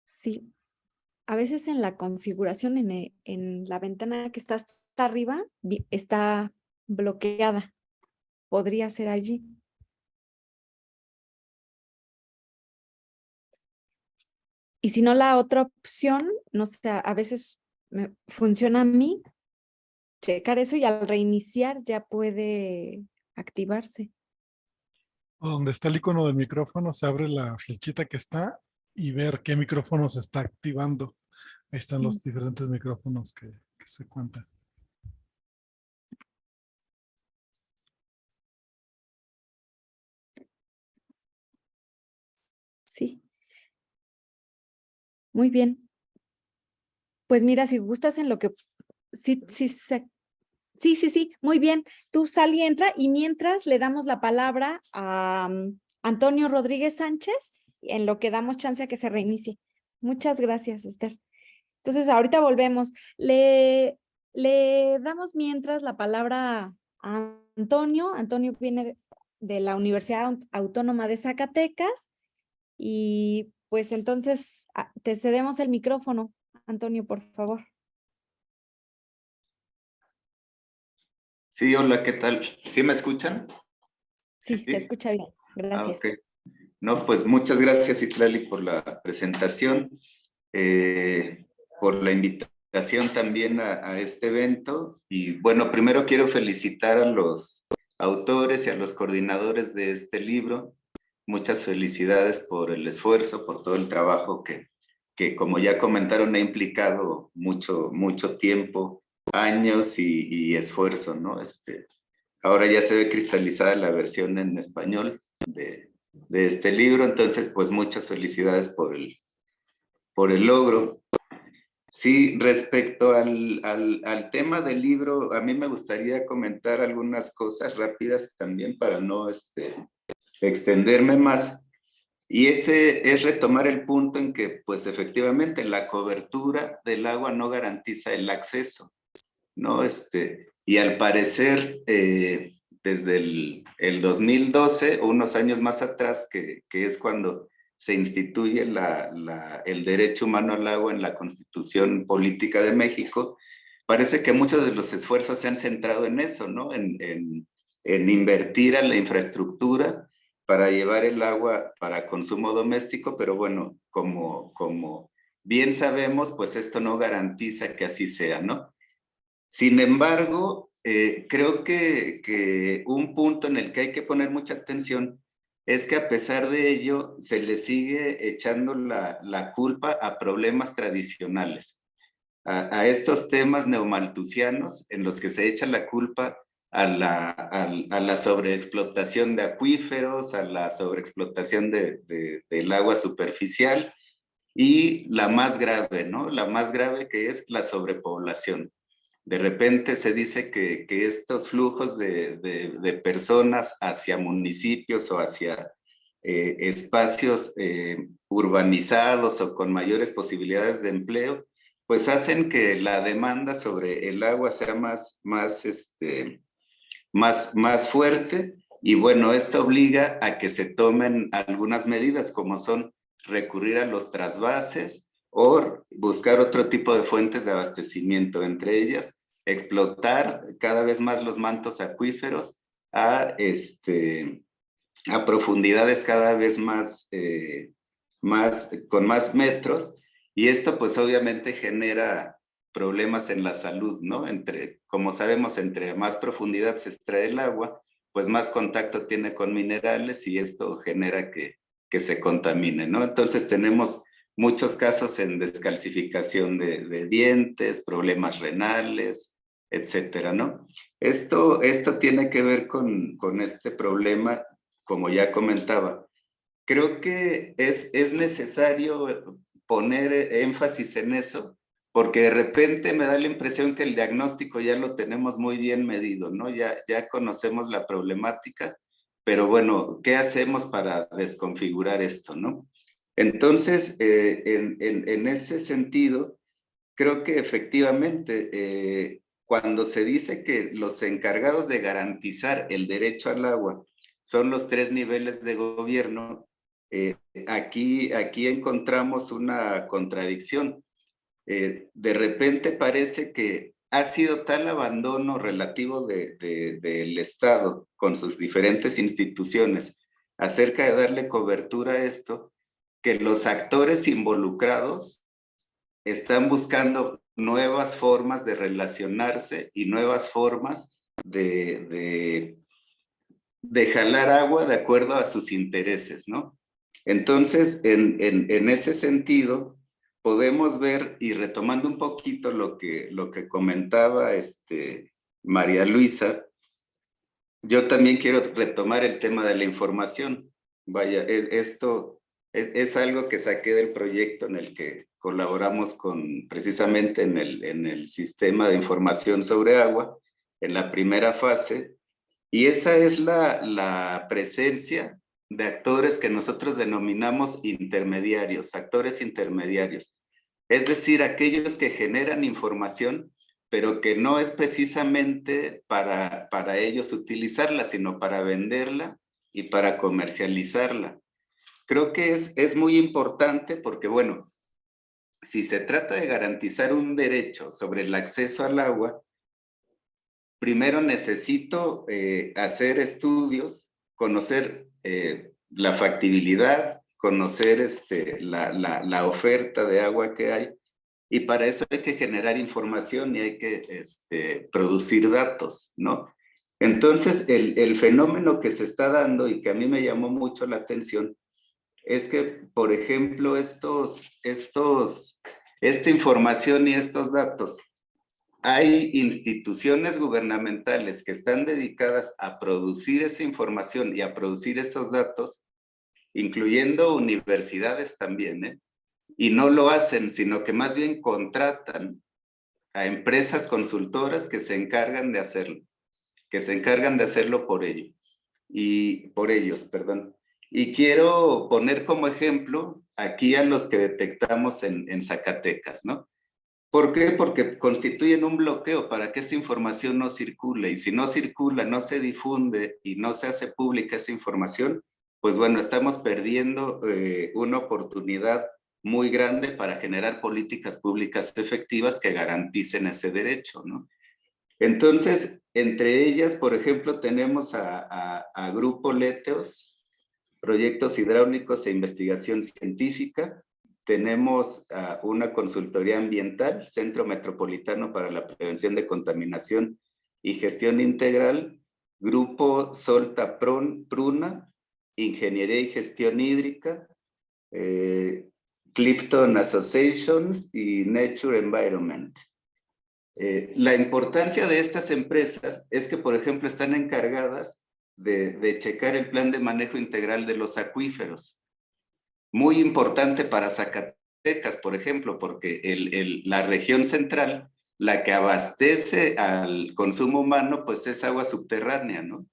Sí. A veces en la configuración, en la ventana que está hasta arriba, está bloqueada. Podría ser allí. Y si no, la otra opción, no sé, a veces me funciona a mí, checar eso y al reiniciar ya puede activarse. O donde está el icono del micrófono, se abre la flechita que está y ver qué micrófono se está activando. Ahí están los diferentes micrófonos que se cuentan. Sí. Muy bien. Pues mira, si gustas en lo que... Sí, muy bien. Tú sal y entra y mientras le damos la palabra a Antonio Rodríguez Sánchez en lo que damos chance a que se reinicie. Muchas gracias, Esther. Entonces, ahorita volvemos. Le damos mientras la palabra a Antonio. Antonio viene de la Universidad Autónoma de Zacatecas y pues entonces te cedemos el micrófono. Antonio, por favor. Sí, hola, ¿qué tal? ¿Sí me escuchan? Sí, se escucha bien. Gracias. Ok. No, pues muchas gracias, Itlali, por la presentación, por la invitación también a este evento. Y bueno, primero quiero felicitar a los autores y a los coordinadores de este libro. Muchas felicidades por el esfuerzo, por todo el trabajo que como ya comentaron, ha implicado mucho tiempo, años y esfuerzo, ¿no? Ahora ya se ve cristalizada la versión en español de este libro, entonces pues muchas felicidades por el logro. Sí, respecto al tema del libro, a mí me gustaría comentar algunas cosas rápidas también para no extenderme más. Y ese es retomar el punto en que pues efectivamente la cobertura del agua no garantiza el acceso, ¿no? Y al parecer, desde el 2012, unos años más atrás, que es cuando se instituye el derecho humano al agua en la Constitución Política de México, parece que muchos de los esfuerzos se han centrado en eso, ¿no? En invertir en la infraestructura para llevar el agua para consumo doméstico, pero bueno, como bien sabemos, pues esto no garantiza que así sea, ¿no? Sin embargo, creo que un punto en el que hay que poner mucha atención es que a pesar de ello se le sigue echando la culpa a problemas tradicionales, a estos temas neomalthusianos en los que se echa la culpa a la sobreexplotación de acuíferos, a la sobreexplotación del agua superficial, y la más grave, ¿no? La más grave, que es la sobrepoblación. De repente se dice que estos flujos de personas hacia municipios o hacia espacios urbanizados o con mayores posibilidades de empleo, pues hacen que la demanda sobre el agua sea más fuerte, y bueno, esto obliga a que se tomen algunas medidas, como son recurrir a los trasvases o buscar otro tipo de fuentes de abastecimiento, entre ellas explotar cada vez más los mantos acuíferos a profundidades cada vez con más metros, y esto pues obviamente genera problemas en la salud, ¿no? Como sabemos, entre más profundidad se extrae el agua, pues más contacto tiene con minerales, y esto genera que se contamine, ¿no? Entonces tenemos muchos casos en descalcificación de dientes, problemas renales, etcétera, ¿no? Esto tiene que ver con este problema, como ya comentaba. Creo que es necesario poner énfasis en eso, porque de repente me da la impresión que el diagnóstico ya lo tenemos muy bien medido, ¿no? Ya conocemos la problemática, pero bueno, ¿qué hacemos para desconfigurar esto, no? Entonces, en ese sentido, creo que efectivamente, cuando se dice que los encargados de garantizar el derecho al agua son los 3 niveles de gobierno, aquí encontramos una contradicción. De repente parece que ha sido tal abandono relativo del Estado con sus diferentes instituciones acerca de darle cobertura a esto, que los actores involucrados están buscando nuevas formas de relacionarse y nuevas formas de jalar agua de acuerdo a sus intereses, ¿no? Entonces, en ese sentido, podemos ver, y retomando un poquito lo que comentaba María Luisa, yo también quiero retomar el tema de la información. Vaya, esto es algo que saqué del proyecto en el que colaboramos precisamente en el sistema de información sobre agua, en la primera fase, y esa es la presencia de actores que nosotros denominamos intermediarios, actores intermediarios. Es decir, aquellos que generan información, pero que no es precisamente para ellos utilizarla, sino para venderla y para comercializarla. Creo que es muy importante porque, bueno, si se trata de garantizar un derecho sobre el acceso al agua, primero necesito hacer estudios, conocer la factibilidad, conocer la oferta de agua que hay, y para eso hay que generar información y hay que producir datos, ¿no? Entonces, el fenómeno que se está dando y que a mí me llamó mucho la atención es que, por ejemplo, esta información y estos datos, hay instituciones gubernamentales que están dedicadas a producir esa información y a producir esos datos, incluyendo universidades también, ¿eh? Y no lo hacen, sino que más bien contratan a empresas consultoras que se encargan de hacerlo por ellos. Y quiero poner como ejemplo aquí a los que detectamos en Zacatecas, ¿no? ¿Por qué? Porque constituyen un bloqueo para que esa información no circule, y si no circula, no se difunde y no se hace pública esa información, pues bueno, estamos perdiendo una oportunidad muy grande para generar políticas públicas efectivas que garanticen ese derecho, ¿no? Entonces, entre ellas, por ejemplo, tenemos a Grupo Leteos, Proyectos Hidráulicos e Investigación Científica. Tenemos una consultoría ambiental, Centro Metropolitano para la Prevención de Contaminación y Gestión Integral, Grupo Solta Pruna, Ingeniería y Gestión Hídrica, Clifton Associations y Nature Environment. La importancia de estas empresas es que, por ejemplo, están encargadas de checar el plan de manejo integral de los acuíferos. Muy importante para Zacatecas, por ejemplo, porque la región central, la que abastece al consumo humano, pues es agua subterránea, ¿no?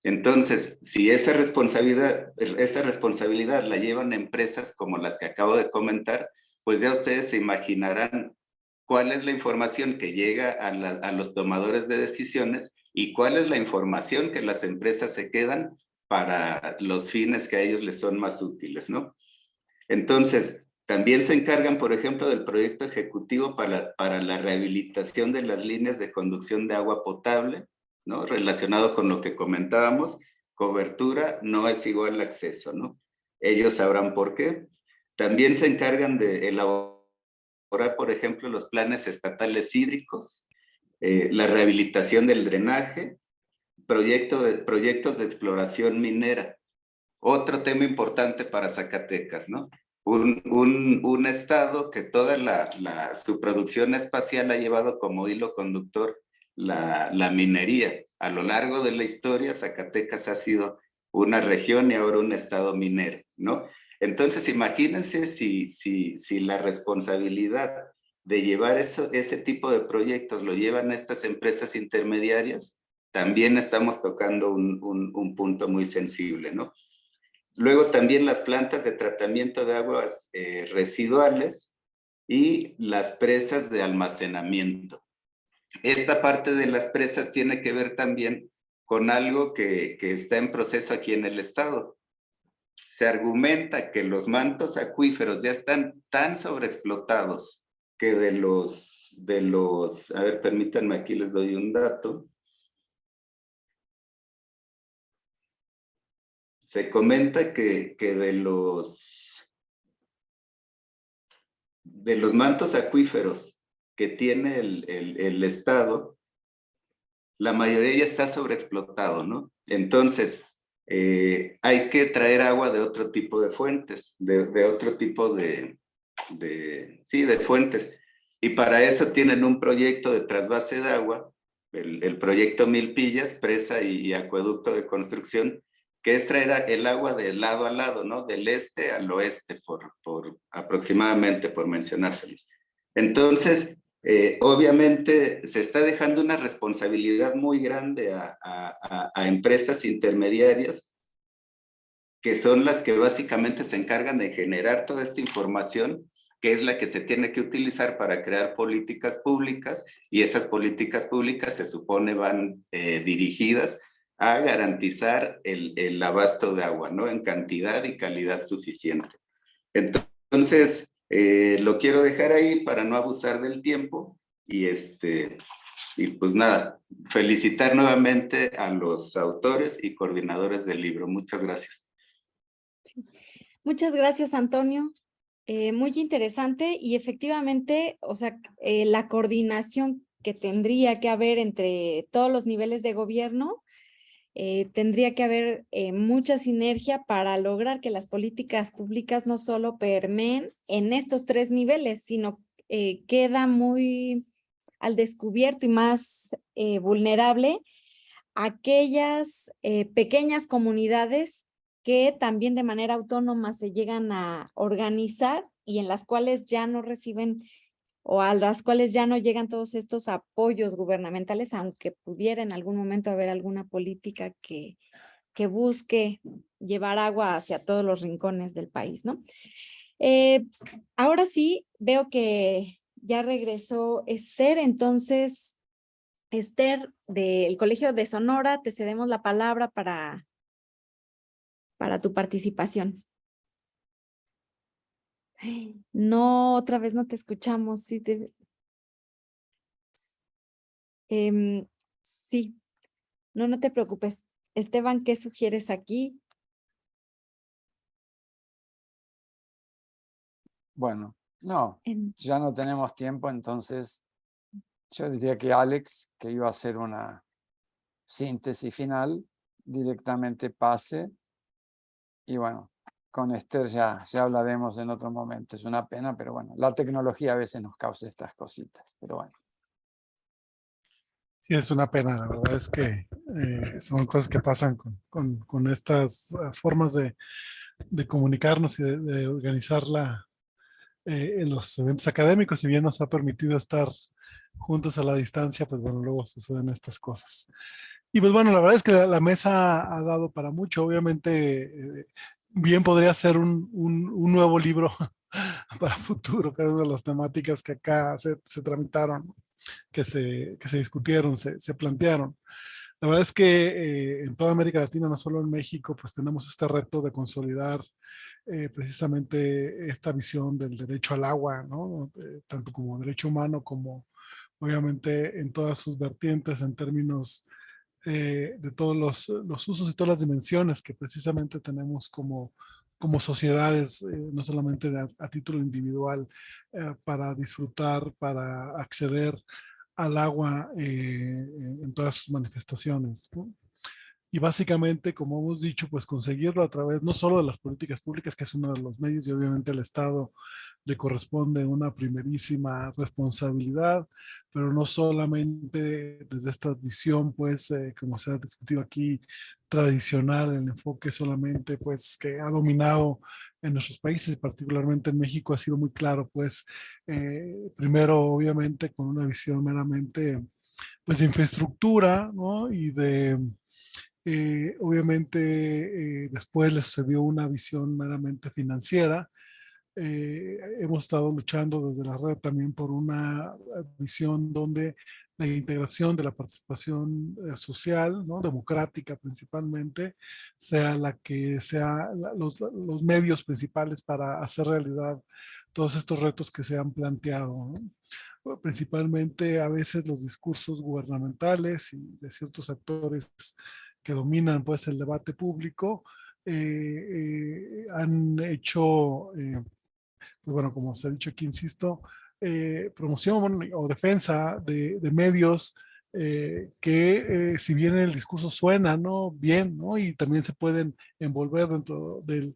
Entonces, si esa responsabilidad la llevan empresas como las que acabo de comentar, pues ya ustedes se imaginarán cuál es la información que llega a los tomadores de decisiones y cuál es la información que las empresas se quedan para los fines que a ellos les son más útiles, ¿no? Entonces, también se encargan, por ejemplo, del proyecto ejecutivo para la rehabilitación de las líneas de conducción de agua potable, ¿no? Relacionado con lo que comentábamos, cobertura no es igual a acceso, ¿no? Ellos sabrán por qué. También se encargan de elaborar, por ejemplo, los planes estatales hídricos, la rehabilitación del drenaje, proyectos de exploración minera. Otro tema importante para Zacatecas, ¿no? Un estado que toda su producción espacial ha llevado como hilo conductor la minería. A lo largo de la historia, Zacatecas ha sido una región y ahora un estado minero, ¿no? Entonces, imagínense si la responsabilidad de llevar ese tipo de proyectos lo llevan estas empresas intermediarias, también estamos tocando un punto muy sensible, ¿no? Luego también las plantas de tratamiento de aguas residuales y las presas de almacenamiento. Esta parte de las presas tiene que ver también con algo que está en proceso aquí en el estado. Se argumenta que los mantos acuíferos ya están tan sobreexplotados que a ver, permítanme, aquí les doy un dato. Se comenta que de los mantos acuíferos que tiene el estado, la mayoría ya está sobreexplotado, ¿no? Entonces, hay que traer agua de otro tipo de fuentes, de otro tipo de fuentes. Y para eso tienen un proyecto de trasvase de agua, el proyecto Milpillas, presa y acueducto de construcción, que es traer el agua de lado a lado, ¿no? Del este al oeste, aproximadamente, por mencionárselos. Entonces, obviamente se está dejando una responsabilidad muy grande a empresas intermediarias, que son las que básicamente se encargan de generar toda esta información, que es la que se tiene que utilizar para crear políticas públicas, y esas políticas públicas se supone van dirigidas a garantizar el abasto de agua, ¿no? En cantidad y calidad suficiente. Entonces, lo quiero dejar ahí para no abusar del tiempo y pues nada, felicitar nuevamente a los autores y coordinadores del libro. Muchas gracias. Muchas gracias, Antonio. Muy interesante y efectivamente, o sea, la coordinación que tendría que haber entre todos los niveles de gobierno, tendría que haber mucha sinergia para lograr que las políticas públicas no solo permeen en estos tres niveles, sino queda muy al descubierto y más vulnerable aquellas pequeñas comunidades que también de manera autónoma se llegan a organizar y en las cuales ya no reciben o a las cuales ya no llegan todos estos apoyos gubernamentales, aunque pudiera en algún momento haber alguna política que busque llevar agua hacia todos los rincones del país, ¿no? Ahora sí, veo que ya regresó Esther, entonces, Esther, del Colegio de Sonora, te cedemos la palabra para tu participación. No, otra vez no te escuchamos. Sí, sí, no te preocupes. Esteban, ¿qué sugieres aquí? Bueno, no, ya no tenemos tiempo, entonces yo diría que Alex, que iba a hacer una síntesis final, directamente pase. Y bueno, con Esther ya hablaremos en otro momento. Es una pena, pero bueno, la tecnología a veces nos causa estas cositas. Pero bueno. Sí, es una pena, la verdad es que son cosas que pasan con estas formas de comunicarnos y de organizar en los eventos académicos. Si bien nos ha permitido estar juntos a la distancia, pues bueno, luego suceden estas cosas. Y pues bueno, la verdad es que la mesa ha dado para mucho. Obviamente, bien podría ser un nuevo libro para futuro, cada una de las temáticas que acá se tramitaron, que se discutieron, se plantearon. La verdad es que en toda América Latina, no solo en México, pues tenemos este reto de consolidar precisamente esta visión del derecho al agua, ¿no? Tanto como derecho humano como obviamente en todas sus vertientes en términos de todos los usos y todas las dimensiones que precisamente tenemos como sociedades, no solamente a título individual, para disfrutar, para acceder al agua en todas sus manifestaciones, ¿no? Y básicamente, como hemos dicho, pues conseguirlo a través no solo de las políticas públicas, que es uno de los medios, y obviamente al Estado le corresponde una primerísima responsabilidad, pero no solamente desde esta visión, pues, como se ha discutido aquí, tradicional, el enfoque solamente, pues, que ha dominado en nuestros países, particularmente en México, ha sido muy claro, pues, primero, obviamente, con una visión meramente, pues, de infraestructura, ¿no? Y de obviamente, después le sucedió una visión meramente financiera. Hemos estado luchando desde la red también por una visión donde la integración de la participación social, ¿no? Democrática principalmente, sea la que sea los medios principales para hacer realidad todos estos retos que se han planteado, ¿no? Principalmente a veces los discursos gubernamentales y de ciertos actores que dominan pues el debate público han hecho, pues bueno, como se ha dicho aquí, insisto, promoción o defensa de medios que si bien el discurso suena, ¿no? Bien, ¿no? Y también se pueden envolver dentro de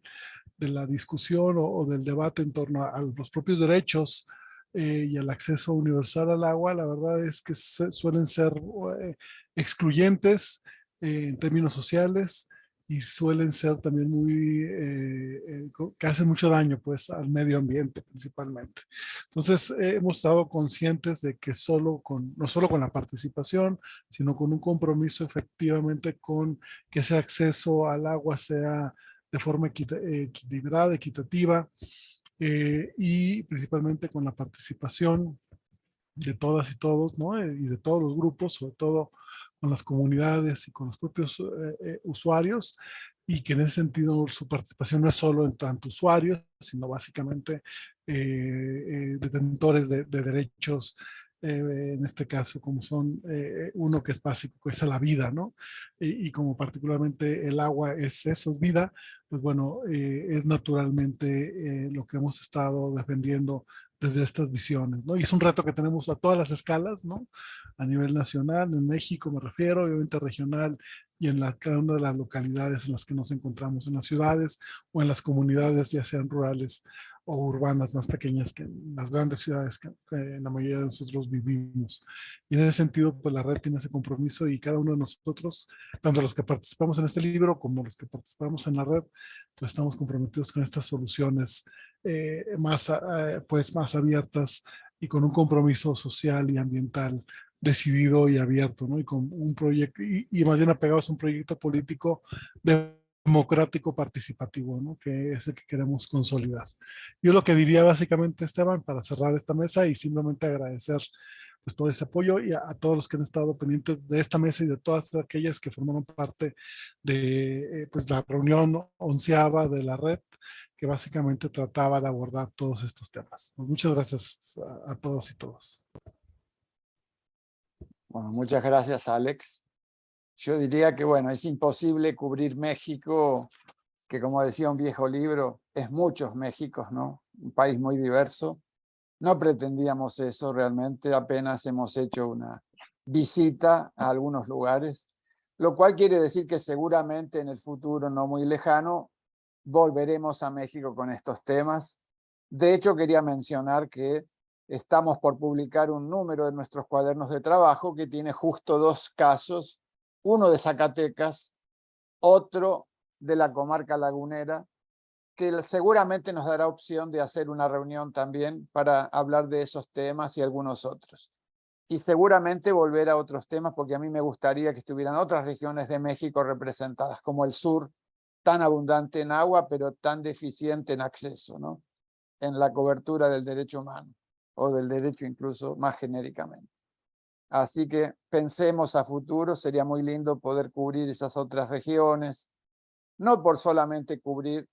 la discusión o del debate en torno a los propios derechos y al acceso universal al agua, la verdad es que suelen ser excluyentes en términos sociales y suelen ser también muy, que hacen mucho daño pues al medio ambiente principalmente. Entonces hemos estado conscientes de que no solo con la participación, sino con un compromiso efectivamente con que ese acceso al agua sea de forma equilibrada, equitativa y principalmente con la participación de todas y todos, ¿no? Y de todos los grupos, sobre todo con las comunidades y con los propios usuarios, y que en ese sentido su participación no es solo en tanto usuarios, sino básicamente detentores de derechos, en este caso como son uno que es básico, que es la vida, ¿no? Y como particularmente el agua es eso, es vida, pues bueno, es naturalmente lo que hemos estado defendiendo desde estas visiones, ¿no? Y es un reto que tenemos a todas las escalas, ¿no? A nivel nacional, en México me refiero, obviamente regional y en cada una de las localidades en las que nos encontramos, en las ciudades o en las comunidades, ya sean rurales o urbanas más pequeñas que en las grandes ciudades que la mayoría de nosotros vivimos. Y en ese sentido, pues la red tiene ese compromiso y cada uno de nosotros, tanto los que participamos en este libro como los que participamos en la red, pues estamos comprometidos con estas soluciones pues más abiertas y con un compromiso social y ambiental decidido y abierto, ¿no? Y con un proyecto, y más bien apegados a un proyecto político democrático participativo, ¿no? Que es el que queremos consolidar. Yo lo que diría básicamente, Esteban, para cerrar esta mesa y simplemente agradecer pues todo ese apoyo y a todos los que han estado pendientes de esta mesa y de todas aquellas que formaron parte de pues la reunión 11ª de la red, que básicamente trataba de abordar todos estos temas. Pues muchas gracias a todos y todos. Bueno, muchas gracias, Alex. Yo diría que, bueno, es imposible cubrir México, que como decía un viejo libro, es muchos Méxicos, ¿no? Un país muy diverso. No pretendíamos eso realmente, apenas hemos hecho una visita a algunos lugares, lo cual quiere decir que seguramente en el futuro no muy lejano volveremos a México con estos temas. De hecho, quería mencionar que estamos por publicar un número de nuestros cuadernos de trabajo que tiene justo 2 casos, uno de Zacatecas, otro de la comarca lagunera, que seguramente nos dará opción de hacer una reunión también para hablar de esos temas y algunos otros. Y seguramente volver a otros temas, porque a mí me gustaría que estuvieran otras regiones de México representadas, como el sur, tan abundante en agua, pero tan deficiente en acceso, ¿no? En la cobertura del derecho humano, o del derecho incluso más genéricamente. Así que pensemos a futuro, sería muy lindo poder cubrir esas otras regiones, no por solamente cubrir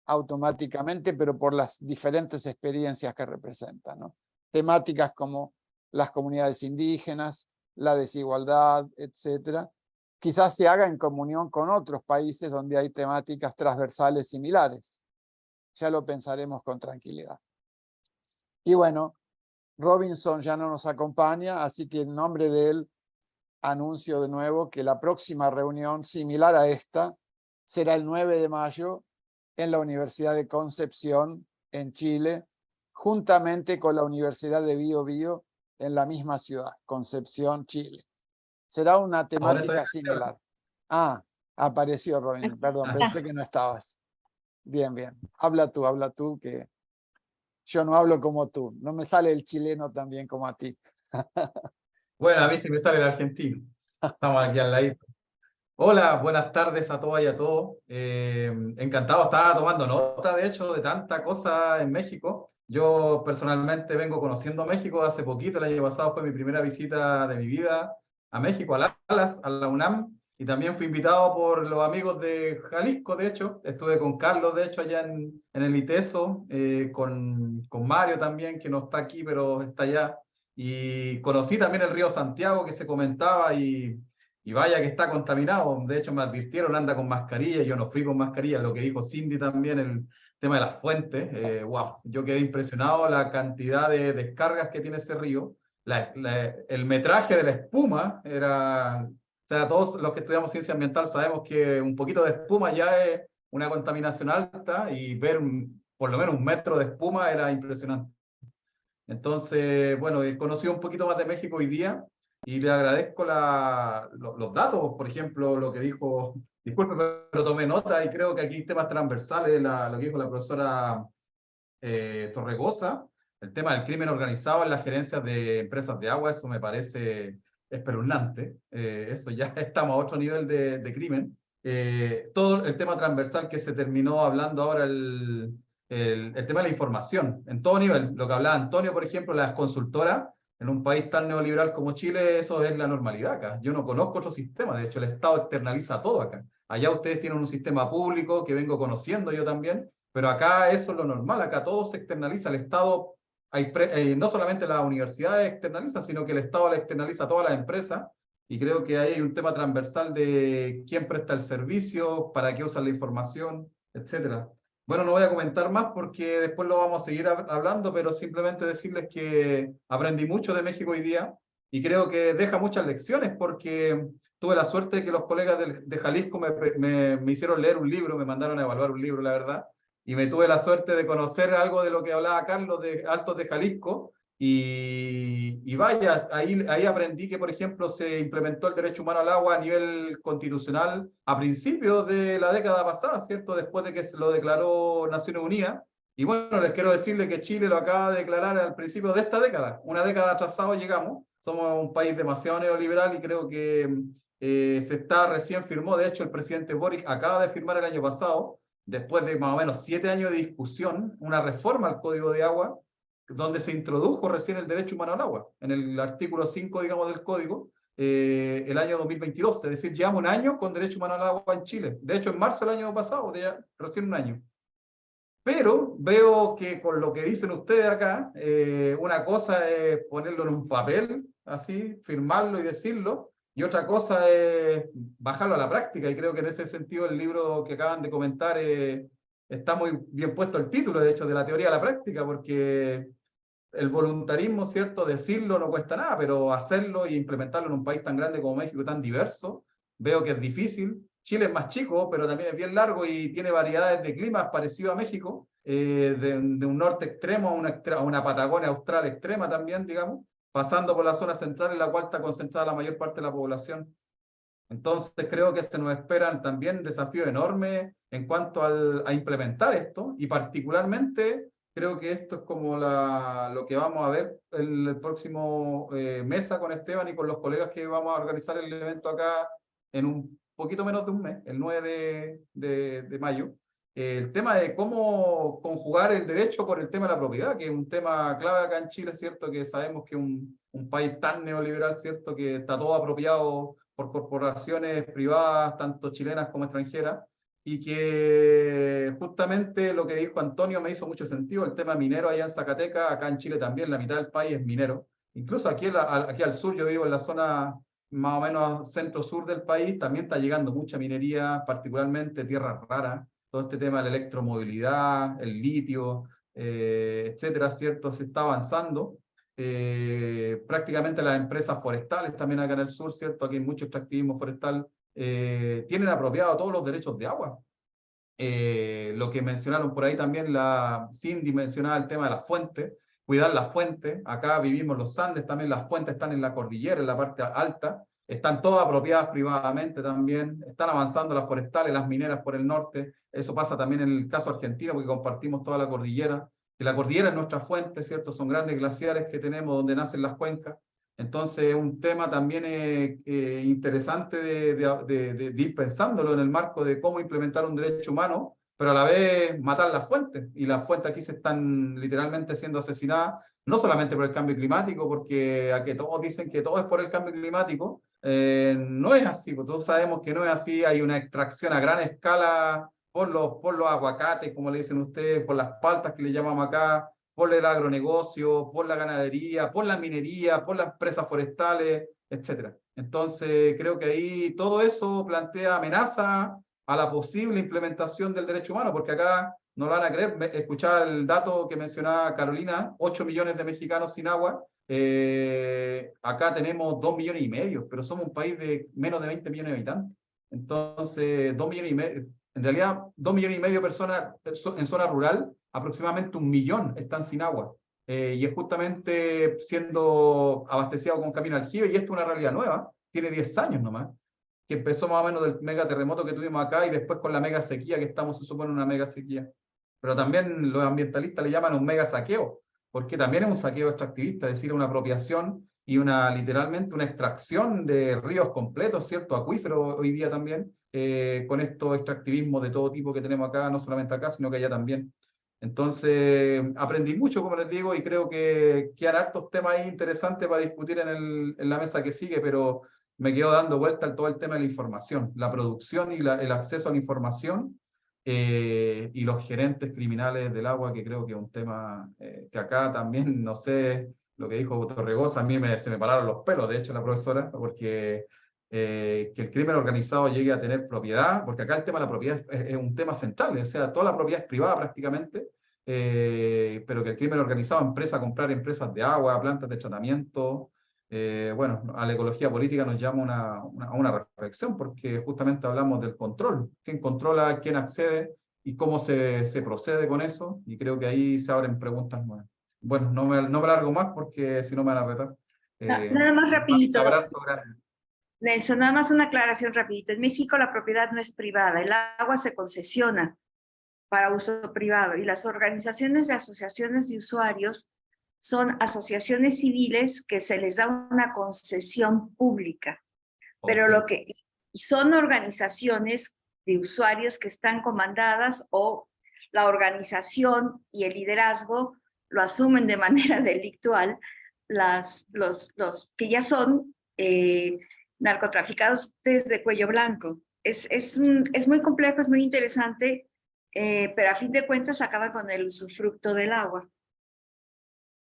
automáticamente, pero por las diferentes experiencias que representan, ¿no? Temáticas como las comunidades indígenas, la desigualdad, etcétera. Quizás se haga en comunión con otros países donde hay temáticas transversales similares. Ya lo pensaremos con tranquilidad. Y bueno, Robinson ya no nos acompaña, así que en nombre de él anuncio de nuevo que la próxima reunión similar a esta será el 9 de mayo en la Universidad de Concepción, en Chile, juntamente con la Universidad de Bío Bío en la misma ciudad, Concepción, Chile. Será una temática similar. Ah, apareció Robin, perdón, pensé que no estabas. Bien, bien. Habla tú, que yo no hablo como tú. No me sale el chileno tan bien como a ti. Bueno, a mí sí me sale el argentino. Estamos aquí al ladito. Hola, buenas tardes a todas y a todos. Encantado, estaba tomando nota, de hecho, de tanta cosa en México. Yo personalmente vengo conociendo México hace poquito, el año pasado fue mi primera visita de mi vida a México, a la UNAM, y también fui invitado por los amigos de Jalisco, de hecho. Estuve con Carlos, de hecho, allá en el ITESO, con Mario también, que no está aquí, pero está allá. Y conocí también el río Santiago, que se comentaba, y vaya que está contaminado. De hecho, me advirtieron, anda con mascarilla. Yo no fui con mascarilla. Lo que dijo Cindy también, el tema de las fuentes. Wow, yo quedé impresionado la cantidad de descargas que tiene ese río. El metraje de la espuma era... O sea, todos los que estudiamos ciencia ambiental sabemos que un poquito de espuma ya es una contaminación alta, y ver por lo menos 1 metro de espuma era impresionante. Entonces, bueno, he conocido un poquito más de México hoy día. Y le agradezco los datos, por ejemplo, lo que dijo, disculpe, pero tomé nota y creo que aquí temas transversales, lo que dijo la profesora Torregosa, el tema del crimen organizado en las gerencias de empresas de agua, eso me parece espeluznante. Eso ya estamos a otro nivel de crimen. Todo el tema transversal que se terminó hablando ahora, el tema de la información, en todo nivel, lo que hablaba Antonio, por ejemplo, las consultoras. En un país tan neoliberal como Chile, eso es la normalidad acá. Yo no conozco otro sistema, de hecho el Estado externaliza todo acá. Allá ustedes tienen un sistema público que vengo conociendo yo también, pero acá eso es lo normal, acá todo se externaliza. El Estado, no solamente las universidades externalizan, sino que el Estado le externaliza a todas las empresas, y creo que ahí hay un tema transversal de quién presta el servicio, para qué usan la información, etcétera. Bueno, no voy a comentar más porque después lo vamos a seguir hablando, pero simplemente decirles que aprendí mucho de México hoy día y creo que deja muchas lecciones, porque tuve la suerte de que los colegas de Jalisco me hicieron leer un libro, me mandaron a evaluar un libro, la verdad, y me tuve la suerte de conocer algo de lo que hablaba Carlos de Altos de Jalisco. Y vaya, ahí aprendí que, por ejemplo, se implementó el derecho humano al agua a nivel constitucional a principios de la década pasada, ¿cierto? Después de que se lo declaró Naciones Unidas. Y bueno, les quiero decirle que Chile lo acaba de declarar al principio de esta década. Una década atrasado llegamos. Somos un país demasiado neoliberal y creo que recién firmó. De hecho, el presidente Boric acaba de firmar el año pasado, después de más o menos 7 años de discusión, una reforma al Código de Agua, donde se introdujo recién el derecho humano al agua, en el artículo 5, digamos, del Código, el año 2022. Es decir, llevamos 1 año con derecho humano al agua en Chile. De hecho, en marzo del año pasado, recién 1 año. Pero veo que con lo que dicen ustedes acá, una cosa es ponerlo en un papel, así, firmarlo y decirlo, y otra cosa es bajarlo a la práctica, y creo que en ese sentido el libro que acaban de comentar está muy bien puesto el título, de hecho, de la teoría a la práctica, porque el voluntarismo, ¿cierto? Decirlo no cuesta nada, pero hacerlo y implementarlo en un país tan grande como México, tan diverso, veo que es difícil. Chile es más chico, pero también es bien largo y tiene variedades de climas parecido a México. de un norte extremo a una Patagonia austral extrema también, digamos, pasando por la zona central en la cual está concentrada la mayor parte de la población. Entonces creo que se nos esperan también desafíos enormes en cuanto a implementar esto, y particularmente creo que esto es como lo que vamos a ver el próximo mesa con Esteban y con los colegas que vamos a organizar el evento acá en un poquito menos de un mes, el 9 de mayo. El tema de cómo conjugar el derecho con el tema de la propiedad, que es un tema clave acá en Chile, ¿cierto? Que sabemos que es un país tan neoliberal, ¿cierto? Que está todo apropiado por corporaciones privadas, tanto chilenas como extranjeras, y que justamente lo que dijo Antonio me hizo mucho sentido, el tema minero allá en Zacatecas, acá en Chile también, la mitad del país es minero. Incluso aquí al sur, yo vivo en la zona más o menos centro-sur del país, también está llegando mucha minería, particularmente tierras raras, todo este tema de la electromovilidad, el litio, etcétera, ¿cierto? Se está avanzando. Prácticamente las empresas forestales también acá en el sur, ¿cierto? Aquí hay mucho extractivismo forestal, tienen apropiado todos los derechos de agua. Lo que mencionaron por ahí también, Cindy mencionaba el tema de las fuentes, cuidar las fuentes. Acá vivimos los Andes, también las fuentes están en la cordillera, en la parte alta, están todas apropiadas privadamente también, están avanzando las forestales, las mineras por el norte. Eso pasa también en el caso argentino, porque compartimos toda la cordillera. Que la cordillera es nuestra fuente, ¿cierto? Son grandes glaciares que tenemos donde nacen las cuencas. Entonces, un tema también interesante de ir pensándolo en el marco de cómo implementar un derecho humano, pero a la vez matar las fuentes. Y las fuentes aquí se están literalmente siendo asesinadas, no solamente por el cambio climático, porque a que todos dicen que todo es por el cambio climático, no es así, pues todos sabemos que no es así. Hay una extracción a gran escala por los aguacates, como le dicen ustedes, por las paltas que le llamamos acá, por el agronegocio, por la ganadería, por la minería, por las presas forestales, etc. Entonces, creo que ahí todo eso plantea amenaza a la posible implementación del derecho humano, porque acá no lo van a creer, escuchar el dato que mencionaba Carolina, 8 millones de mexicanos sin agua, acá tenemos 2 millones y medio, pero somos un país de menos de 20 millones de habitantes. Entonces, 2 millones y medio, en realidad 2 millones y medio de personas en zona rural, aproximadamente 1 millón están sin agua, y es justamente siendo abastecido con camino aljibe, y esto es una realidad nueva, tiene 10 años nomás, que empezó más o menos del mega terremoto que tuvimos acá, y después con la mega sequía, que estamos, se supone, en una mega sequía. Pero también los ambientalistas le llaman un mega saqueo, porque también es un saqueo extractivista, es decir, una apropiación y literalmente una extracción de ríos completos, ¿cierto? Acuíferos hoy día también, con estos extractivismos de todo tipo que tenemos acá, no solamente acá, sino que allá también. Entonces, aprendí mucho, como les digo, y creo que quedan hartos temas ahí interesantes para discutir en la mesa que sigue, pero me quedo dando vuelta en todo el tema de la información, la producción y el acceso a la información, y los gerentes criminales del agua, que creo que es un tema que acá también, no sé, lo que dijo Torregosa, a mí se me pararon los pelos, de hecho, la profesora, porque que el crimen organizado llegue a tener propiedad, porque acá el tema de la propiedad es un tema central, o sea, toda la propiedad es privada prácticamente, pero que el crimen organizado empieza a comprar empresas de agua, plantas de tratamiento. Bueno, a la ecología política nos llama a una reflexión, porque justamente hablamos del control, quién controla, quién accede y cómo se procede con eso, y creo que ahí se abren preguntas nuevas. Bueno, no me largo más porque si no me van a retar. Nada más rapidito. Un abrazo grande. Nelson, nada más una aclaración rapidito. En México la propiedad no es privada, el agua se concesiona para uso privado, y las organizaciones de asociaciones de usuarios son asociaciones civiles que se les da una concesión pública, pero son organizaciones de usuarios que están comandadas, o la organización y el liderazgo lo asumen de manera delictual los que ya son narcotraficados desde cuello blanco. Es muy complejo, es muy interesante, pero a fin de cuentas acaba con el usufructo del agua.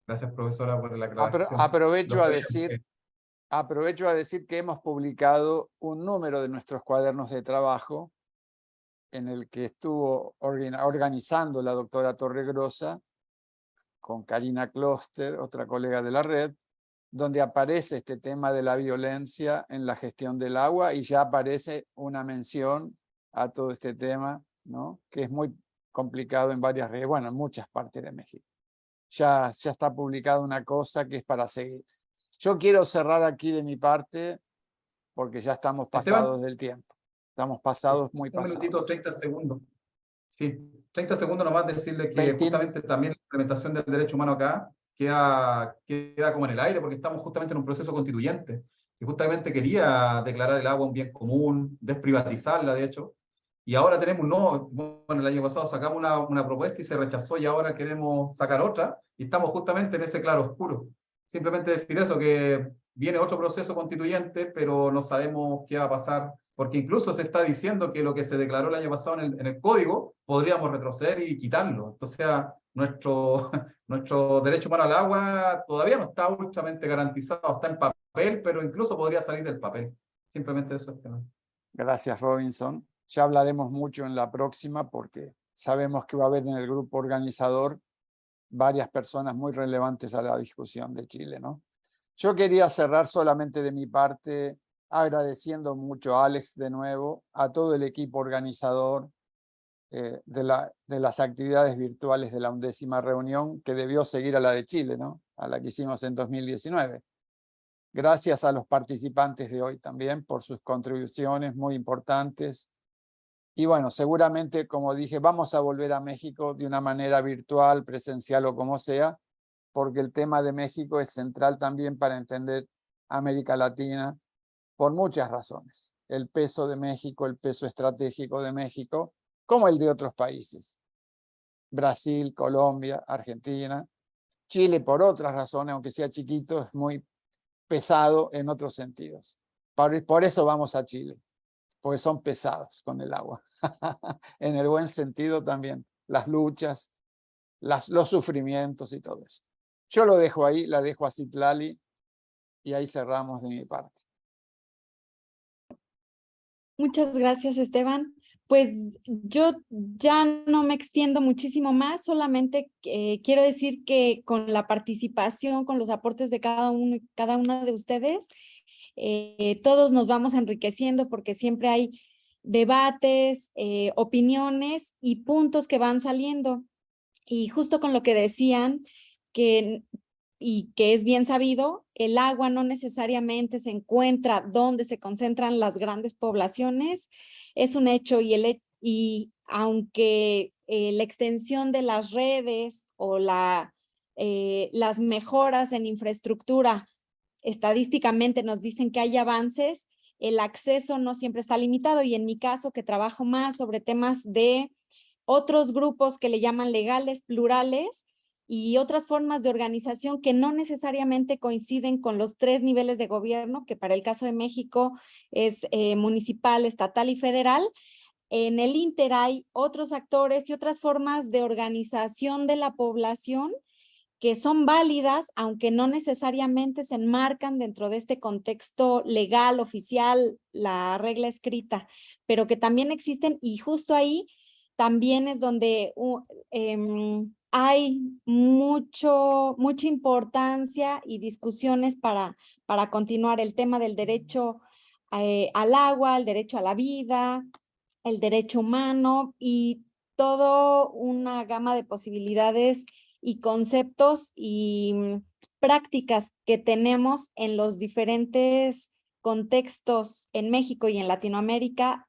Gracias, profesora, por la aclaración. Aprovecho a decir que hemos publicado un número de nuestros cuadernos de trabajo en el que estuvo organizando la doctora Torregrosa con Karina Kloster, otra colega de la red, donde aparece este tema de la violencia en la gestión del agua, y ya aparece una mención a todo este tema, ¿no? Que es muy complicado en varias regiones, bueno, en muchas partes de México. Ya está publicada una cosa que es para seguir. Yo quiero cerrar aquí de mi parte porque ya estamos pasados del tiempo. Estamos pasados, muy Un pasados. minutito, 30 segundos. Sí, 30 segundos nomás decirle que 20. justamente también la implementación del derecho humano acá queda como en el aire porque estamos justamente en un proceso constituyente que justamente quería declarar el agua un bien común, desprivatizarla de hecho, y ahora tenemos un nuevo, bueno, el año pasado sacamos una propuesta y se rechazó y ahora queremos sacar otra y estamos justamente en ese claro oscuro. Simplemente decir eso, que viene otro proceso constituyente, pero no sabemos qué va a pasar, porque incluso se está diciendo que lo que se declaró el año pasado en el código, podríamos retroceder y quitarlo. Entonces, nuestro derecho humano al agua todavía no está ultramente garantizado, está en papel, pero incluso podría salir del papel. Simplemente eso. Gracias, Robinson. Ya hablaremos mucho en la próxima porque sabemos que va a haber en el grupo organizador varias personas muy relevantes a la discusión de Chile, ¿no? Yo quería cerrar solamente de mi parte agradeciendo mucho a Alex de nuevo, a todo el equipo organizador de las actividades virtuales de la 11ª reunión, que debió seguir a la de Chile, ¿no? A la que hicimos en 2019. Gracias a los participantes de hoy también por sus contribuciones muy importantes. Y bueno, seguramente, como dije, vamos a volver a México de una manera virtual, presencial o como sea, porque el tema de México es central también para entender América Latina por muchas razones. El peso de México, el peso estratégico de México, como el de otros países. Brasil, Colombia, Argentina. Chile, por otras razones, aunque sea chiquito, es muy pesado en otros sentidos. Por eso vamos a Chile, porque son pesados con el agua. En el buen sentido también, las luchas, los sufrimientos y todo eso. Yo lo dejo ahí, la dejo a Citlali y ahí cerramos de mi parte. Muchas gracias, Esteban. Pues yo ya no me extiendo muchísimo más, solamente quiero decir que con la participación, con los aportes de cada uno y cada una de ustedes, todos nos vamos enriqueciendo porque siempre hay debates, opiniones y puntos que van saliendo. Y justo con lo que decían, y que es bien sabido, el agua no necesariamente se encuentra donde se concentran las grandes poblaciones, es un hecho y aunque la extensión de las redes o las mejoras en infraestructura estadísticamente nos dicen que hay avances, el acceso no siempre está limitado y en mi caso que trabajo más sobre temas de otros grupos que le llaman legales, plurales, y otras formas de organización que no necesariamente coinciden con los 3 niveles de gobierno, que para el caso de México es municipal, estatal y federal. En el Inter hay otros actores y otras formas de organización de la población que son válidas, aunque no necesariamente se enmarcan dentro de este contexto legal, oficial, la regla escrita, pero que también existen y justo ahí también es donde hay mucha importancia y discusiones para continuar el tema del derecho al agua, el derecho a la vida, el derecho humano y toda una gama de posibilidades y conceptos y prácticas que tenemos en los diferentes contextos en México y en Latinoamérica.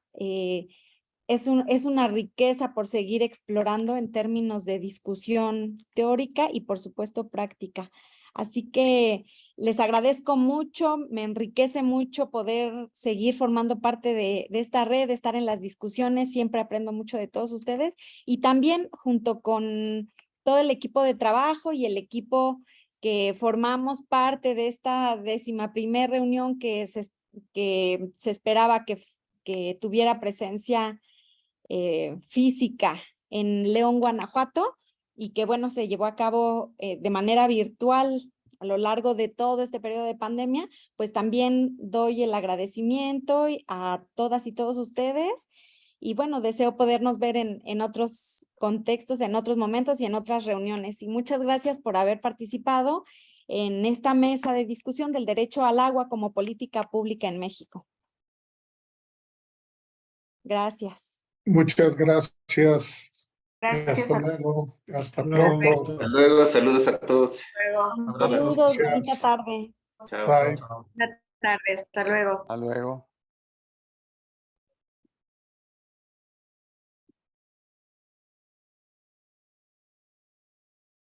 Es una riqueza por seguir explorando en términos de discusión teórica y por supuesto práctica. Así que les agradezco mucho, me enriquece mucho poder seguir formando parte de esta red, estar en las discusiones, siempre aprendo mucho de todos ustedes y también junto con todo el equipo de trabajo y el equipo que formamos parte de esta 11ª reunión que se esperaba que tuviera presencia física en León, Guanajuato, y que bueno, se llevó a cabo de manera virtual a lo largo de todo este periodo de pandemia, pues también doy el agradecimiento a todas y todos ustedes y bueno, deseo podernos ver en otros contextos, en otros momentos y en otras reuniones. Y muchas gracias por haber participado en esta mesa de discusión del derecho al agua como política pública en México. Gracias. Muchas gracias, Gracias. Hasta luego. Hasta Luego, pronto. Hasta luego, saludos a todos. Luego. Todas. Saludos, bonita tarde. Chao. Bye. Buenas tardes. Hasta luego. Hasta luego.